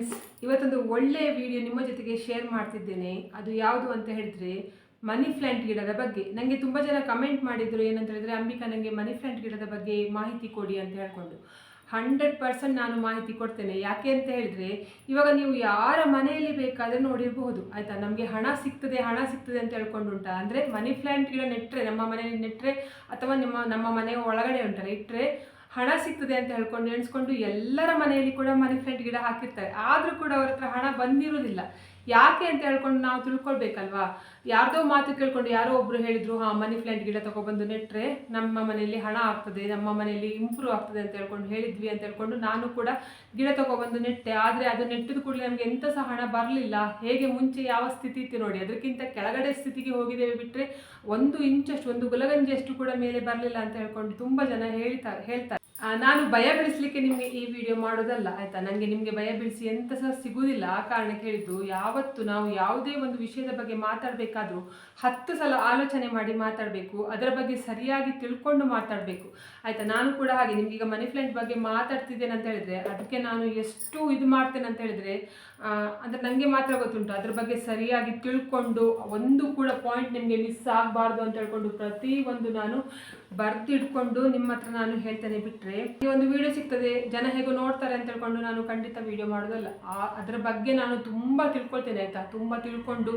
Friends, ಇವತ್ತೊಂದು ಒಳ್ಳೆಯ video ನಿಮ್ಮ ಜೊತೆಗೆ ಶೇರ್ ಮಾಡ್ತಿದ್ದೇನೆ. ಅದು ಯಾವುದು ಅಂತ ಹೇಳಿದ್ರೆ ಮನಿ ಪ್ಲಾಂಟ್ ಗಿಡದ ಬಗ್ಗೆ. ನನಗೆ ತುಂಬ ಜನ ಕಮೆಂಟ್ ಮಾಡಿದ್ರು, ಏನಂತ ಹೇಳಿದ್ರೆ ಅಂಬಿಕಾ ನನಗೆ ಮನಿ ಪ್ಲಾಂಟ್ ಗಿಡದ ಬಗ್ಗೆ ಮಾಹಿತಿ ಕೊಡಿ ಅಂತ ಹೇಳ್ಕೊಂಡು. 100% ನಾನು ಮಾಹಿತಿ ಕೊಡ್ತೇನೆ. ಯಾಕೆ ಅಂತ ಹೇಳಿದ್ರೆ ಇವಾಗ ನೀವು ಯಾರ ಮನೆಯಲ್ಲಿ ಬೇಕಾದರೆ ನೋಡಿರಬಹುದು ಆಯಿತಾ. ನಮಗೆ ಹಣ ಸಿಗ್ತದೆ ಅಂತ ಹೇಳ್ಕೊಂಡು ಅಂದರೆ ಮನಿ ಪ್ಲಾಂಟ್ ಗಿಡ ನೆಟ್ಟರೆ, ನಮ್ಮ ಮನೆಯಲ್ಲಿ ನೆಟ್ಟರೆ ಅಥವಾ ನಮ್ಮ ಮನೆಯ ಒಳಗಡೆ ಉಂಟಲ್ಲ ಇಟ್ಟರೆ ಹಣ ಸಿಗ್ತದೆ ಅಂತ ಹೇಳ್ಕೊಂಡು ಎಣಿಸ್ಕೊಂಡು ಎಲ್ಲರ ಮನೆಯಲ್ಲಿ ಕೂಡ ಮನಿ ಪ್ಲಾಂಟ್ ಗಿಡ ಹಾಕಿರ್ತಾರೆ. ಆದರೂ ಕೂಡ ಅವ್ರ ಹತ್ರ ಹಣ ಬಂದಿರೋದಿಲ್ಲ. ಯಾಕೆ ಅಂತ ಹೇಳ್ಕೊಂಡು ನಾವು ತಿಳ್ಕೊಳ್ಬೇಕಲ್ವಾ. ಯಾರ್ದೋ ಮಾತು ಕೇಳ್ಕೊಂಡು ಯಾರೋ ಒಬ್ರು ಹೇಳಿದ್ರು, ಮನಿ ಪ್ಲಾಂಟ್ ಗಿಡ ತಗೊಬಂದು ನೆಟ್ಟರೆ ನಮ್ಮ ಮನೆಯಲ್ಲಿ ಹಣ ಆಗ್ತದೆ, ನಮ್ಮ ಮನೆಯಲ್ಲಿ ಇಂಪ್ರೂವ್ ಆಗ್ತದೆ ಅಂತ ಹೇಳ್ಕೊಂಡು ಹೇಳಿದ್ವಿ ಅಂತ ಹೇಳ್ಕೊಂಡು ನಾನು ಕೂಡ ಗಿಡ ತಗೊಬಂದು ನೆಟ್ಟೆ. ಆದರೆ ಅದು ನೆಟ್ಟಿದ ಕೂಡಲೇ ನಮಗೆ ಎಂಥ ಸಹ ಹಣ ಬರಲಿಲ್ಲ. ಹೇಗೆ ಮುಂಚೆ ಯಾವ ಸ್ಥಿತಿ ಇತ್ತು ನೋಡಿ, ಅದಕ್ಕಿಂತ ಕೆಳಗಡೆ ಸ್ಥಿತಿಗೆ ಹೋಗಿದ್ದೇವೆ ಬಿಟ್ಟರೆ 1 ಇಂಚಷ್ಟು, 1 ಗುಲಗಂಜಿಯಷ್ಟು ಕೂಡ ಮೇಲೆ ಬರಲಿಲ್ಲ ಅಂತ ಹೇಳ್ಕೊಂಡು ತುಂಬ ಜನ ಹೇಳ್ತಾರೆ. ನಾನು ಭಯ ಬೀಳಿಸ್ಲಿಕ್ಕೆ ನಿಮಗೆ ಈ ವಿಡಿಯೋ ಮಾಡೋದಲ್ಲ ಆಯಿತಾ. ನನಗೆ ನಿಮಗೆ ಭಯ ಬೀಳಿಸಿ ಎಂತ ಸಹ ಸಿಗುವುದಿಲ್ಲ. ಆ ಕಾರಣಕ್ಕೆ ಹೇಳಿದ್ದು, ಯಾವತ್ತು ನಾವು ಯಾವುದೇ ಒಂದು ವಿಷಯದ ಬಗ್ಗೆ ಮಾತಾಡಬೇಕಾದ್ರೂ 10 ಸಲ ಆಲೋಚನೆ ಮಾಡಿ ಮಾತಾಡಬೇಕು. ಅದರ ಬಗ್ಗೆ ಸರಿಯಾಗಿ ತಿಳ್ಕೊಂಡು ಮಾತಾಡಬೇಕು ಆಯಿತಾ. ನಾನು ಕೂಡ ಹಾಗೆ ನಿಮ್ಗೀಗ ಮನಿ ಪ್ಲಾಂಟ್ ಬಗ್ಗೆ ಮಾತಾಡ್ತಿದ್ದೇನೆ ಅಂತ ಹೇಳಿದ್ರೆ ಅದಕ್ಕೆ ನಾನು ಎಷ್ಟು ಇದು ಮಾಡ್ತೇನೆ ಅಂತ ಹೇಳಿದ್ರೆ ಅಂದರೆ ನನಗೆ ಮಾತ್ರ ಗೊತ್ತುಂಟು. ಅದ್ರ ಬಗ್ಗೆ ಸರಿಯಾಗಿ ತಿಳ್ಕೊಂಡು ಒಂದು ಕೂಡ ಪಾಯಿಂಟ್ ನಿಮಗೆ ಮಿಸ್ ಆಗಬಾರ್ದು ಅಂತ ಹೇಳ್ಕೊಂಡು ಪ್ರತಿಯೊಂದು ನಾನು ಬರ್ದಿಟ್ಕೊಂಡು ನಿಮ್ಮ ಹತ್ರ ನಾನು ಹೇಳ್ತೇನೆ. ಬಿಟ್ಟರೆ ಈ ಒಂದು ವಿಡಿಯೋ ಸಿಗ್ತದೆ, ಜನ ಹೇಗೋ ನೋಡ್ತಾರೆ ಅಂತ ಹೇಳ್ಕೊಂಡು ನಾನು ಖಂಡಿತ ವಿಡಿಯೋ ಮಾಡೋದಲ್ಲ. ಅದರ ಬಗ್ಗೆ ನಾನು ತುಂಬ ತಿಳ್ಕೊಳ್ತೇನೆ ಆಯಿತಾ. ತುಂಬ ತಿಳ್ಕೊಂಡು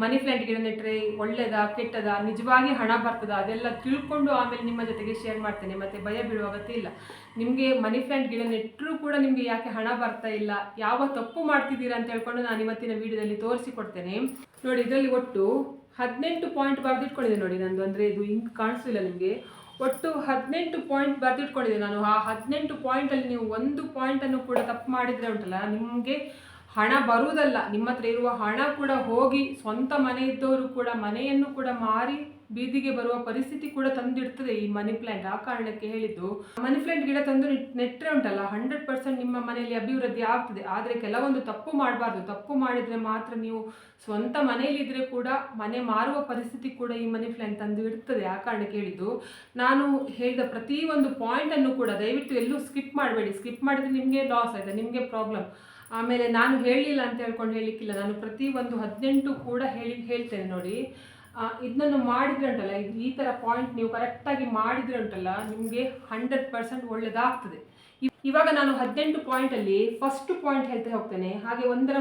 ಮನಿ ಪ್ಲಾಂಟ್ ಗಿಡ ನೆಟ್ಟರೆ ಒಳ್ಳೇದಾ ಕೆಟ್ಟದಾ, ನಿಜವಾಗಿ ಹಣ ಬರ್ತದಾ, ಅದೆಲ್ಲ ತಿಳ್ಕೊಂಡು ಆಮೇಲೆ ನಿಮ್ಮ ಜೊತೆಗೆ ಶೇರ್ ಮಾಡ್ತೇನೆ. ಮತ್ತು ಭಯ ಬೀಳುವ ಅಗತ್ಯ ಇಲ್ಲ. ನಿಮಗೆ ಮನಿ ಪ್ಲಾಂಟ್ ಗಿಡ ನೆಟ್ಟರೂ ಕೂಡ ನಿಮಗೆ ಯಾಕೆ ಹಣ ಬರ್ತಾ ಇಲ್ಲ, ಯಾವ ತಪ್ಪು ಮಾಡ್ತಿದ್ದೀರಾ ಅಂತ ಹೇಳ್ಕೊಂಡು ನಾನು ಇವತ್ತಿನ ವಿಡಿಯೋದಲ್ಲಿ ತೋರಿಸಿಕೊಡ್ತೇನೆ. ನೋಡಿ, ಇದರಲ್ಲಿ ಒಟ್ಟು 18 ಪಾಯಿಂಟ್ ಬರೆದಿಟ್ಕೊಂಡಿದೆ ನೋಡಿ ನಂದು. ಅಂದರೆ ಇದು ಹಿಂಗೆ ಕಾಣಿಸ್ತಿಲ್ಲ ನಿಮಗೆ. ಒಟ್ಟು 18 ಪಾಯಿಂಟ್ ಬರೆದಿಟ್ಕೊಂಡಿದೆ ನಾನು. ಆ 18 ಪಾಯಿಂಟಲ್ಲಿ ನೀವು 1 ಪಾಯಿಂಟನ್ನು ಕೂಡ ತಪ್ಪು ಮಾಡಿದರೆ ಉಂಟಲ್ಲ, ನಿಮಗೆ ಹಣ ಬರುವುದಲ್ಲ, ನಿಮ್ಮ ಹತ್ರ ಇರುವ ಹಣ ಕೂಡ ಹೋಗಿ ಸ್ವಂತ ಮನೆ ಇದ್ದವರು ಕೂಡ ಮನೆಯನ್ನು ಕೂಡ ಮಾರಿ ಬೀದಿಗೆ ಬರುವ ಪರಿಸ್ಥಿತಿ ಕೂಡ ತಂದಿಡ್ತದೆ ಈ ಮನಿ ಪ್ಲಾಂಟ್. ಆ ಕಾರಣಕ್ಕೆ ಹೇಳಿದ್ದು, ಮನಿ ಪ್ಲಾಂಟ್ ಗಿಡ ತಂದು ನೆಟ್ಟರೆ ಉಂಟಲ್ಲ 100% ನಿಮ್ಮ ಮನೆಯಲ್ಲಿ ಅಭಿವೃದ್ಧಿ ಆಗ್ತದೆ. ಆದರೆ ಕೆಲವೊಂದು ತಪ್ಪು ಮಾಡಬಾರ್ದು. ತಪ್ಪು ಮಾಡಿದರೆ ಮಾತ್ರ ನೀವು ಸ್ವಂತ ಮನೆಯಲ್ಲಿದ್ದರೆ ಕೂಡ ಮನೆ ಮಾರುವ ಪರಿಸ್ಥಿತಿ ಕೂಡ ಈ ಮನಿ ಪ್ಲಾಂಟ್ ತಂದು ಇಡ್ತದೆ. ಆ ಕಾರಣಕ್ಕೆ ಹೇಳಿದ್ದು, ನಾನು ಹೇಳಿದ ಪ್ರತಿಯೊಂದು ಪಾಯಿಂಟನ್ನು ಕೂಡ ದಯವಿಟ್ಟು ಎಲ್ಲೂ ಸ್ಕಿಪ್ ಮಾಡಬೇಡಿ. ಸ್ಕಿಪ್ ಮಾಡಿದರೆ ನಿಮಗೆ ಲಾಸ್ ಆಯಿತು, ನಿಮಗೆ ಪ್ರಾಬ್ಲಮ್. ಆಮೇಲೆ ನಾನು ಹೇಳಲಿಲ್ಲ ಅಂತ ಹೇಳ್ಕೊಂಡು ಹೇಳಲಿಕ್ಕಿಲ್ಲ. ನಾನು ಪ್ರತಿಯೊಂದು 18 ಕೂಡ ಹೇಳ್ತೇನೆ ನೋಡಿ. ಇದನ್ನು ಮಾಡಿದರೆ ಉಂಟಲ್ಲ, ಈ ಥರ ಪಾಯಿಂಟ್ ನೀವು ಕರೆಕ್ಟಾಗಿ ಮಾಡಿದರೆ ಉಂಟಲ್ಲ, ನಿಮಗೆ 100% ಒಳ್ಳೆಯದಾಗ್ತದೆ. ಇವಾಗ ನಾನು 18 ಪಾಯಿಂಟಲ್ಲಿ ಫಸ್ಟ್ ಪಾಯಿಂಟ್ ಹೇಳ್ತಾ ಹೋಗ್ತೇನೆ, ಹಾಗೆ ಒಂದರ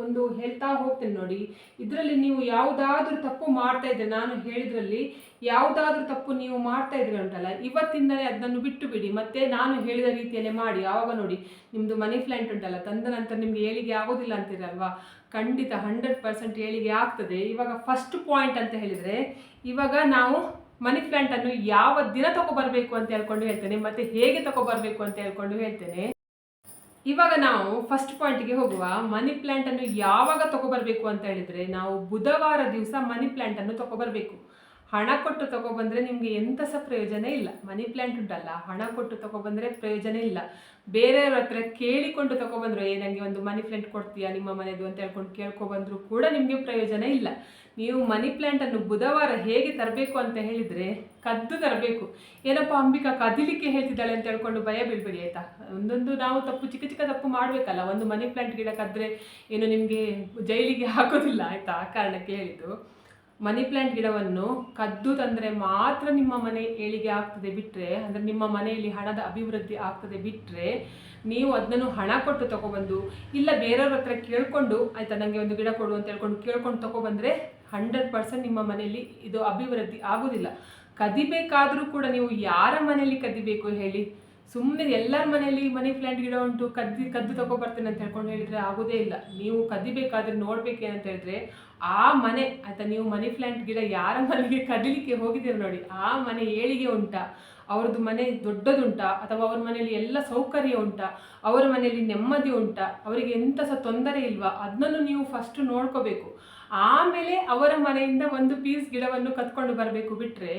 ಒಂದು ಹೇಳ್ತಾ ಹೋಗ್ತೇನೆ ನೋಡಿ. ಇದರಲ್ಲಿ ನೀವು ಯಾವುದಾದ್ರೂ ತಪ್ಪು ಮಾಡ್ತಾ ಇದ್ರೆ, ನಾನು ಹೇಳಿದ್ರಲ್ಲಿ ಯಾವುದಾದ್ರೂ ತಪ್ಪು ನೀವು ಮಾಡ್ತಾ ಇದ್ರೆ ಉಂಟಲ್ಲ, ಇವತ್ತಿಂದಲೇ ಅದನ್ನು ಬಿಟ್ಟು ಬಿಡಿ. ಮತ್ತೆ ನಾನು ಹೇಳಿದ ರೀತಿಯಲ್ಲೇ ಮಾಡಿ. ಆವಾಗ ನೋಡಿ, ನಿಮ್ಮದು ಮನಿ ಪ್ಲಾಂಟ್ ಉಂಟಲ್ಲ ತಂದ ನಂತರ ನಿಮಗೆ ಏಳಿಗೆ ಆಗೋದಿಲ್ಲ ಅಂತೀರಲ್ವಾ, ಖಂಡಿತ 100% ಏಳಿಗೆ ಆಗ್ತದೆ. ಇವಾಗ ಫಸ್ಟ್ ಪಾಯಿಂಟ್ ಅಂತ ಹೇಳಿದರೆ, ಇವಾಗ ನಾವು ಮನಿ ಪ್ಲಾಂಟನ್ನು ಯಾವ ದಿನ ತಗೊಬರ್ಬೇಕು ಅಂತ ಹೇಳ್ಕೊಂಡು ಹೇಳ್ತೇನೆ, ಮತ್ತು ಹೇಗೆ ತಗೊಬರ್ಬೇಕು ಅಂತ ಹೇಳ್ಕೊಂಡು ಹೇಳ್ತೇನೆ. ಇವಾಗ ನಾವು ಫಸ್ಟ್ ಪಾಯಿಂಟ್ಗೆ ಹೋಗುವ. ಮನಿ ಪ್ಲಾಂಟನ್ನು ಯಾವಾಗ ತಗೊಬರ್ಬೇಕು ಅಂತ ಹೇಳಿದರೆ, ನಾವು ಬುಧವಾರ ದಿವಸ ಮನಿ ಪ್ಲಾಂಟನ್ನು ತಗೊಬರ್ಬೇಕು. ಹಣ ಕೊಟ್ಟು ತಗೊಬಂದರೆ ನಿಮಗೆ ಎಂಥ ಸಹ ಪ್ರಯೋಜನ ಇಲ್ಲ. ಮನಿ ಪ್ಲಾಂಟ್ ಉಂಟಲ್ಲ, ಹಣ ಕೊಟ್ಟು ತಗೊಬಂದರೆ ಪ್ರಯೋಜನ ಇಲ್ಲ. ಬೇರೆಯವ್ರ ಹತ್ರ ಕೇಳಿಕೊಂಡು ತಗೊಬಂದ್ರು, ನನಗೆ ಒಂದು ಮನಿ ಪ್ಲಾಂಟ್ ಕೊಡ್ತೀಯಾ ನಿಮ್ಮ ಮನೆದು ಅಂತ ಹೇಳ್ಕೊಂಡು ಕೇಳ್ಕೊಬಂದರೂ ಕೂಡ ನಿಮಗೆ ಪ್ರಯೋಜನ ಇಲ್ಲ. ನೀವು ಮನಿ ಪ್ಲಾಂಟನ್ನು ಬುಧವಾರ ಹೇಗೆ ತರಬೇಕು ಅಂತ ಹೇಳಿದರೆ, ಕದ್ದು ತರಬೇಕು. ಏನಪ್ಪ ಅಂಬಿಕಾ ಕದಿಲಿಕ್ಕೆ ಹೇಳ್ತಿದ್ದಾಳೆ ಅಂತ ಹೇಳ್ಕೊಂಡು ಭಯ ಬೀಳ್ಬೇಡಿ ಆಯಿತಾ. ಒಂದೊಂದು ನಾವು ಚಿಕ್ಕ ಚಿಕ್ಕ ತಪ್ಪು ಮಾಡಬೇಕಲ್ಲ. ಒಂದು ಮನಿ ಪ್ಲಾಂಟ್ ಗಿಡ ಕದ್ದರೆ ಏನು ನಿಮಗೆ ಜೈಲಿಗೆ ಹಾಕೋದಿಲ್ಲ ಆಯಿತಾ. ಆ ಕಾರಣಕ್ಕೆ ಹೇಳಿದ್ದು, ಮನಿ ಪ್ಲಾಂಟ್ ಗಿಡವನ್ನು ಕದ್ದು ತಂದರೆ ಮಾತ್ರ ನಿಮ್ಮ ಮನೆ ಏಳಿಗೆ ಆಗ್ತದೆ. ಬಿಟ್ಟರೆ ಅಂದರೆ ನಿಮ್ಮ ಮನೆಯಲ್ಲಿ ಹಣದ ಅಭಿವೃದ್ಧಿ ಆಗ್ತದೆ. ಬಿಟ್ಟರೆ ನೀವು ಅದನ್ನು ಹಣ ಕೊಟ್ಟು ತಗೊಬಂದು, ಇಲ್ಲ ಬೇರೆಯವ್ರ ಹತ್ರ ಕೇಳಿಕೊಂಡು ಆಯಿತಾ ನನಗೆ ಒಂದು ಗಿಡ ಕೊಡು ಅಂತ ಹೇಳ್ಕೊಂಡು ಕೇಳ್ಕೊಂಡು ತಗೊಬಂದರೆ 100% ನಿಮ್ಮ ಮನೆಯಲ್ಲಿ ಇದು ಅಭಿವೃದ್ಧಿ ಆಗೋದಿಲ್ಲ. ಕದಿಬೇಕಾದರೂ ಕೂಡ ನೀವು ಯಾರ ಮನೆಯಲ್ಲಿ ಕದಿಬೇಕು ಹೇಳಿ. ಸುಮ್ಮನೆ ಎಲ್ಲರ ಮನೆಯಲ್ಲಿ ಮನಿ ಪ್ಲಾಂಟ್ ಗಿಡ ಉಂಟು, ಕದ್ದು ತಗೊಬರ್ತೇನೆ ಅಂತ ಹೇಳ್ಕೊಂಡು ಹೇಳಿದರೆ ಆಗೋದೇ ಇಲ್ಲ. ನೀವು ಕದಿಬೇಕಾದ್ರೆ ನೋಡ್ಬೇಕೇನಂತ ಹೇಳಿದ್ರೆ, ಆ ಮನೆ ಆಯಿತಾ, ನೀವು ಮನಿ ಪ್ಲಾಂಟ್ ಗಿಡ ಯಾರ ಮನೆಗೆ ಕದಿಲಿಕ್ಕೆ ಹೋಗಿದ್ದೀರ ನೋಡಿ, ಆ ಮನೆ ಏಳಿಗೆ ಉಂಟಾ, ಅವ್ರದ್ದು ಮನೆ ದೊಡ್ಡದುಂಟಾ, ಅಥವಾ ಅವ್ರ ಮನೆಯಲ್ಲಿ ಎಲ್ಲ ಸೌಕರ್ಯ ಉಂಟಾ, ಅವರ ಮನೆಯಲ್ಲಿ ನೆಮ್ಮದಿ ಉಂಟಾ, ಅವರಿಗೆ ಎಂಥ ಸಹ ತೊಂದರೆ ಇಲ್ವಾ, ಅದನ್ನು ನೀವು ಫಸ್ಟ್ ನೋಡ್ಕೋಬೇಕು. ಆಮೇಲೆ ಅವರ ಮನೆಯಿಂದ ಒಂದು ಪೀಸ್ ಗಿಡವನ್ನು ಕತ್ಕೊಂಡು ಬರಬೇಕು. ಬಿಟ್ಟರೆ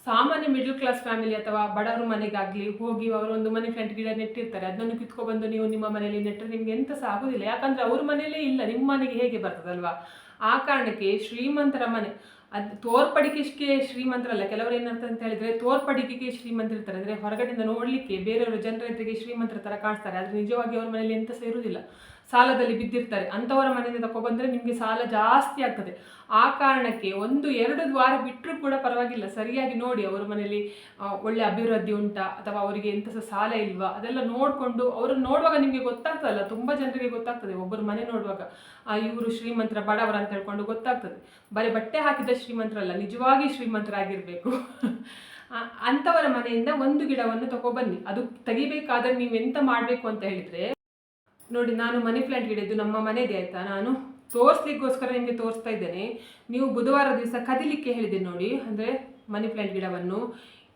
ಸಾಮಾನ್ಯ ಮಿಡಲ್ ಕ್ಲಾಸ್ ಫ್ಯಾಮಿಲಿ ಅಥವಾ ಬಡವರ ಮನೆಗಾಗಲಿ ಹೋಗಿ ಅವರು ಒಂದು ಮನಿ ಪ್ಲಾಂಟ್ ಗಿಡ ನೆಟ್ಟಿರ್ತಾರೆ, ಅದನ್ನು ಕಿತ್ಕೊಬಂದು ನೀವು ನಿಮ್ಮ ಮನೆಯಲ್ಲಿ ನೆಟ್ಟರೆ ನಿಮ್ಗೆ ಎಂಥ ಸಹ ಆಗೋದಿಲ್ಲ. ಯಾಕಂದರೆ ಅವ್ರ ಮನೆಯಲ್ಲೇ ಇಲ್ಲ, ನಿಮ್ಮ ಮನೆಗೆ ಹೇಗೆ ಬರ್ತದಲ್ವಾ. ಆ ಕಾರಣಕ್ಕೆ ಶ್ರೀಮಂತರ ಮನೆ, ಅದು ತೋರ್ಪಡಿಕೆಗೆ ಶ್ರೀಮಂತರಲ್ಲ. ಕೆಲವರು ಏನಂತ ಅಂತ ಹೇಳಿದರೆ ತೋರ್ಪಡಿಕೆಗೆ ಶ್ರೀಮಂತರಿರ್ತಾರೆ. ಅಂದರೆ ಹೊರಗಡೆಯಿಂದ ನೋಡಲಿಕ್ಕೆ ಬೇರೆಯವರು ಜನರ ಎದುರಿಗೆ ಶ್ರೀಮಂತರ ಥರ ಕಾಣಿಸ್ತಾರೆ, ಆದರೆ ನಿಜವಾಗಿ ಅವ್ರ ಮನೆಯಲ್ಲಿ ಎಂಥ ಸಹ ಇರುವುದಿಲ್ಲ. ಸಾಲದಲ್ಲಿ ಬಿದ್ದಿರ್ತಾರೆ, ಅಂಥವರ ಮನೆಯಿಂದ ತಗೊಬಂದರೆ ನಿಮಗೆ ಸಾಲ ಜಾಸ್ತಿ ಆಗ್ತದೆ. ಆ ಕಾರಣಕ್ಕೆ 1-2 ವಾರ ಬಿಟ್ಟರೂ ಕೂಡ ಪರವಾಗಿಲ್ಲ, ಸರಿಯಾಗಿ ನೋಡಿ ಅವರ ಮನೆಯಲ್ಲಿ ಒಳ್ಳೆ ಅಭಿವೃದ್ಧಿ ಉಂಟಾ ಅಥವಾ ಅವರಿಗೆ ಎಂಥ ಸಹ ಸಾಲ ಇಲ್ವಾ ಅದೆಲ್ಲ ನೋಡಿಕೊಂಡು ಅವರನ್ನು ನೋಡುವಾಗ ನಿಮಗೆ ಗೊತ್ತಾಗ್ತದಲ್ಲ, ತುಂಬ ಜನರಿಗೆ ಗೊತ್ತಾಗ್ತದೆ ಒಬ್ಬರು ಮನೆ ನೋಡುವಾಗ ಇವರು ಶ್ರೀಮಂತರ ಬಡವರ ಅಂತ ಹೇಳ್ಕೊಂಡು ಗೊತ್ತಾಗ್ತದೆ. ಬರೀ ಬಟ್ಟೆ ಹಾಕಿದ ಶ್ರೀಮಂತರಲ್ಲ, ನಿಜವಾಗಿ ಶ್ರೀಮಂತರಾಗಿರಬೇಕು. ಅಂಥವರ ಮನೆಯಿಂದ ಒಂದು ಗಿಡವನ್ನು ತಗೊಬನ್ನಿ. ಅದು ತೆಗಿಬೇಕಾದ್ರೆ ನೀವೆಂತ ಮಾಡಬೇಕು ಅಂತ ಹೇಳಿದರೆ, ನೋಡಿ ನಾನು ಮನಿ ಪ್ಲಾಂಟ್ ಗಿಡ ಇದು ನಮ್ಮ ಮನೆಯದೇ ಆಯಿತಾ, ನಾನು ತೋರಿಸ್ಲಿಕ್ಕೋಸ್ಕರ ನಿಮಗೆ ತೋರಿಸ್ತಾ ಇದ್ದೇನೆ. ನೀವು ಬುಧವಾರ ದಿವಸ ಕದಿಲಿಕ್ಕೆ ಹೇಳಿದ್ದೀನಿ ನೋಡಿ, ಅಂದರೆ ಮನಿ ಪ್ಲಾಂಟ್ ಗಿಡವನ್ನು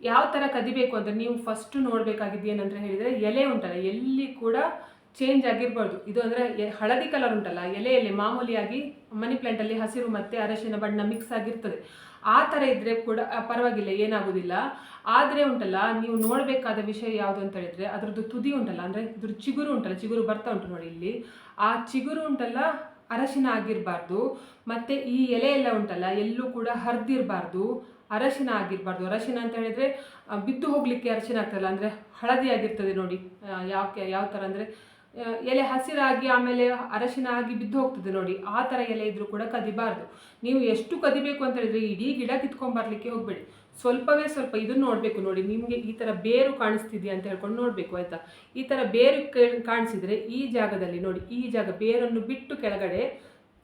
ಯಾವ ಥರ ಕದಿಬೇಕು ಅಂತ ನೀವು ಫಸ್ಟು ನೋಡಬೇಕಾಗಿದ್ದು ಏನಂತ ಹೇಳಿದರೆ, ಎಲೆ ಉಂಟಲ್ಲ ಎಲ್ಲಿ ಕೂಡ ಚೇಂಜ್ ಆಗಿರಬಾರ್ದು. ಇದು ಅಂದರೆ ಹಳದಿ ಕಲರ್ ಉಂಟಲ್ಲ ಎಲೆಯಲ್ಲಿ ಮಾಮೂಲಿಯಾಗಿ ಮನಿ ಪ್ಲಾಂಟಲ್ಲಿ ಹಸಿರು ಮತ್ತು ಅರಶಿನ ಬಣ್ಣ ಮಿಕ್ಸ್ ಆಗಿರ್ತದೆ, ಆ ಥರ ಇದ್ದರೆ ಕೂಡ ಪರವಾಗಿಲ್ಲ, ಏನಾಗೋದಿಲ್ಲ. ಆದರೆ ಉಂಟಲ್ಲ ನೀವು ನೋಡಬೇಕಾದ ವಿಷಯ ಯಾವುದು ಅಂತ ಹೇಳಿದರೆ, ಅದರದ್ದು ತುದಿ ಉಂಟಲ್ಲ, ಅಂದರೆ ಇದ್ರ ಚಿಗುರು ಉಂಟಲ್ಲ, ಚಿಗುರು ಬರ್ತಾ ಉಂಟು ನೋಡಿ ಇಲ್ಲಿ, ಆ ಚಿಗುರು ಉಂಟಲ್ಲ ಅರಶಿನ ಆಗಿರಬಾರ್ದು. ಮತ್ತು ಈ ಎಲೆ ಎಲ್ಲ ಉಂಟಲ್ಲ ಎಲ್ಲೂ ಕೂಡ ಹರಿದಿರಬಾರ್ದು, ಅರಶಿನ ಆಗಿರಬಾರ್ದು. ಅರಶಿನ ಅಂತ ಹೇಳಿದರೆ ಬಿದ್ದು ಹೋಗಲಿಕ್ಕೆ ಅರಶಿನ ಆಗ್ತದಲ್ಲ, ಅಂದರೆ ಹಳದಿ ಆಗಿರ್ತದೆ ನೋಡಿ. ಯಾವ ಥರ ಅಂದರೆ ಎಲೆ ಹಸಿರಾಗಿ ಆಮೇಲೆ ಅರಶಿನ ಆಗಿ ಬಿದ್ದು ಹೋಗ್ತದೆ ನೋಡಿ, ಆ ಥರ ಎಲೆ ಇದ್ರೂ ಕೂಡ ಕದಿಬಾರ್ದು. ನೀವು ಎಷ್ಟು ಕದಿಬೇಕು ಅಂತ ಹೇಳಿದರೆ ಇಡೀ ಗಿಡ ಕಿತ್ಕೊಂಬರ್ಲಿಕ್ಕೆ ಹೋಗಬೇಡಿ, ಸ್ವಲ್ಪವೇ ಸ್ವಲ್ಪ ಇದನ್ನು ನೋಡಬೇಕು. ನೋಡಿ ನಿಮಗೆ ಈ ಥರ ಬೇರು ಕಾಣಿಸ್ತಿದೆಯಾ ಅಂತ ಹೇಳ್ಕೊಂಡು ನೋಡಬೇಕು ಆಯಿತಾ. ಈ ಥರ ಬೇರು ಕಾಣಿಸಿದರೆ ಈ ಜಾಗದಲ್ಲಿ ನೋಡಿ, ಈ ಜಾಗ ಬೇರನ್ನು ಬಿಟ್ಟು ಕೆಳಗಡೆ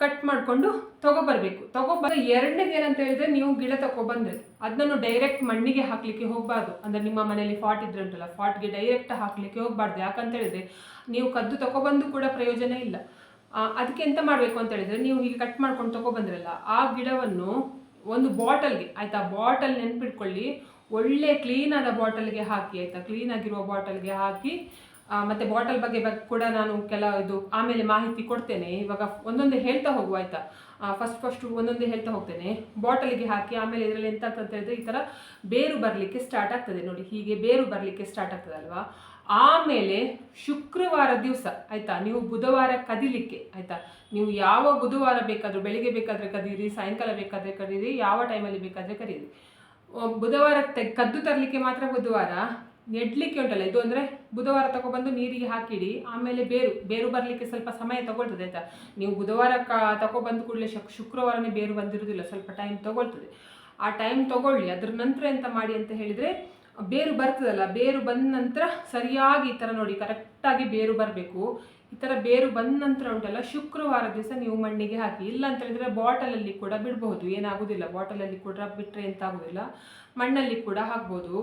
ಕಟ್ ಮಾಡಿಕೊಂಡು ತಗೊಬರ್ಬೇಕು. ಎರಡನೇದು ಏನಂತ ಹೇಳಿದರೆ, ನೀವು ಗಿಡ ತಗೊಬಂದರೆ ಅದನ್ನು ಡೈರೆಕ್ಟ್ ಮಣ್ಣಿಗೆ ಹಾಕಲಿಕ್ಕೆ ಹೋಗಬಾರ್ದು. ಅಂದರೆ ನಿಮ್ಮ ಮನೆಯಲ್ಲಿ ಫಾಟ್ ಇದ್ರೆ ಉಂಟಲ್ಲ, ಫಾಟ್ಗೆ ಡೈರೆಕ್ಟ್ ಹಾಕಲಿಕ್ಕೆ ಹೋಗಬಾರ್ದು. ಯಾಕಂತ ಹೇಳಿದರೆ ನೀವು ಕದ್ದು ತಗೊಬಂದು ಕೂಡ ಪ್ರಯೋಜನ ಇಲ್ಲ. ಅದಕ್ಕೆ ಎಂತ ಮಾಡಬೇಕು ಅಂತ ಹೇಳಿದರೆ, ನೀವು ಹೀಗೆ ಕಟ್ ಮಾಡ್ಕೊಂಡು ತಗೊಬಂದ್ರಲ್ಲ, ಆ ಗಿಡವನ್ನು ಒಂದು ಬಾಟಲ್ಗೆ ಆಯಿತಾ, ಬಾಟಲ್ ನೆನ್ಪಿಟ್ಕೊಳ್ಳಿ, ಒಳ್ಳೆ ಕ್ಲೀನಾದ ಬಾಟಲ್ಗೆ ಹಾಕಿ ಆಯಿತಾ, ಕ್ಲೀನಾಗಿರುವ ಬಾಟಲ್ಗೆ ಹಾಕಿ. ಮತ್ತು ಬಾಟಲ್ ಬಗ್ಗೆ ಕೂಡ ನಾನು ಇದು ಆಮೇಲೆ ಮಾಹಿತಿ ಕೊಡ್ತೇನೆ. ಇವಾಗ ಒಂದೊಂದೇ ಹೇಳ್ತಾ ಹೋಗುವ ಆಯಿತಾ. ಫಸ್ಟು ಒಂದೊಂದೇ ಹೇಳ್ತಾ ಹೋಗ್ತೇನೆ. ಬಾಟಲಿಗೆ ಹಾಕಿ ಆಮೇಲೆ ಇದರಲ್ಲಿ ಎಂತ ಆಗ್ತದೆ ಹೇಳಿದ್ರೆ, ಈ ಥರ ಬೇರು ಬರಲಿಕ್ಕೆ ಸ್ಟಾರ್ಟ್ ಆಗ್ತದೆ ನೋಡಿ, ಹೀಗೆ ಬೇರು ಬರಲಿಕ್ಕೆ ಸ್ಟಾರ್ಟ್ ಆಗ್ತದೆ ಅಲ್ವಾ. ಆಮೇಲೆ ಶುಕ್ರವಾರ ದಿವಸ ಆಯಿತಾ, ನೀವು ಬುಧವಾರ ಕದಿಲಿಕ್ಕೆ ಆಯಿತಾ, ನೀವು ಯಾವ ಬುಧವಾರ ಬೇಕಾದರೂ ಬೆಳಿಗ್ಗೆ ಬೇಕಾದರೆ ಕದೀರಿ, ಸಾಯಂಕಾಲ ಬೇಕಾದರೆ ಕರೀರಿ, ಯಾವ ಟೈಮಲ್ಲಿ ಬೇಕಾದರೆ ಕರೀರಿ. ಬುಧವಾರ ಕದ್ದು ತರಲಿಕ್ಕೆ ಮಾತ್ರ ಬುಧವಾರ, ನೆಡ್ಲಿಕ್ಕೆ ಉಂಟಲ್ಲ ಇದು, ಅಂದರೆ ಬುಧವಾರ ತಗೊಬಂದು ನೀರಿಗೆ ಹಾಕಿಡಿ. ಆಮೇಲೆ ಬೇರು ಬರಲಿಕ್ಕೆ ಸ್ವಲ್ಪ ಸಮಯ ತಗೊಳ್ತದೆ ಆಯಿತಾ. ನೀವು ಬುಧವಾರ ತಗೊಬಂದು ಕೂಡಲೇ ಶುಕ್ರವಾರನೇ ಬೇರು ಬಂದಿರೋದಿಲ್ಲ, ಸ್ವಲ್ಪ ಟೈಮ್ ತಗೊಳ್ತದೆ. ಆ ಟೈಮ್ ತಗೊಳ್ಳಿ. ಅದ್ರ ನಂತರ ಎಂತ ಮಾಡಿ ಅಂತ ಹೇಳಿದರೆ, ಬೇರು ಬರ್ತದಲ್ಲ, ಬೇರು ಬಂದ ನಂತರ ಸರಿಯಾಗಿ ಈ ಥರ ನೋಡಿ ಕರೆಕ್ಟಾಗಿ ಬೇರು ಬರಬೇಕು. ಈ ಥರ ಬೇರು ಬಂದ ನಂತರ ಉಂಟಲ್ಲ, ಶುಕ್ರವಾರ ದಿವಸ ನೀವು ಮಣ್ಣಿಗೆ ಹಾಕಿ. ಇಲ್ಲ ಅಂತ ಹೇಳಿದರೆ ಬಾಟಲಲ್ಲಿ ಕೂಡ ಬಿಡ್ಬಹುದು, ಏನಾಗೋದಿಲ್ಲ. ಬಾಟಲಲ್ಲಿ ಕೂಡ ಬಿಟ್ಟರೆ ಎಂತ ಆಗೋದಿಲ್ಲ, ಮಣ್ಣಲ್ಲಿ ಕೂಡ ಹಾಕ್ಬೋದು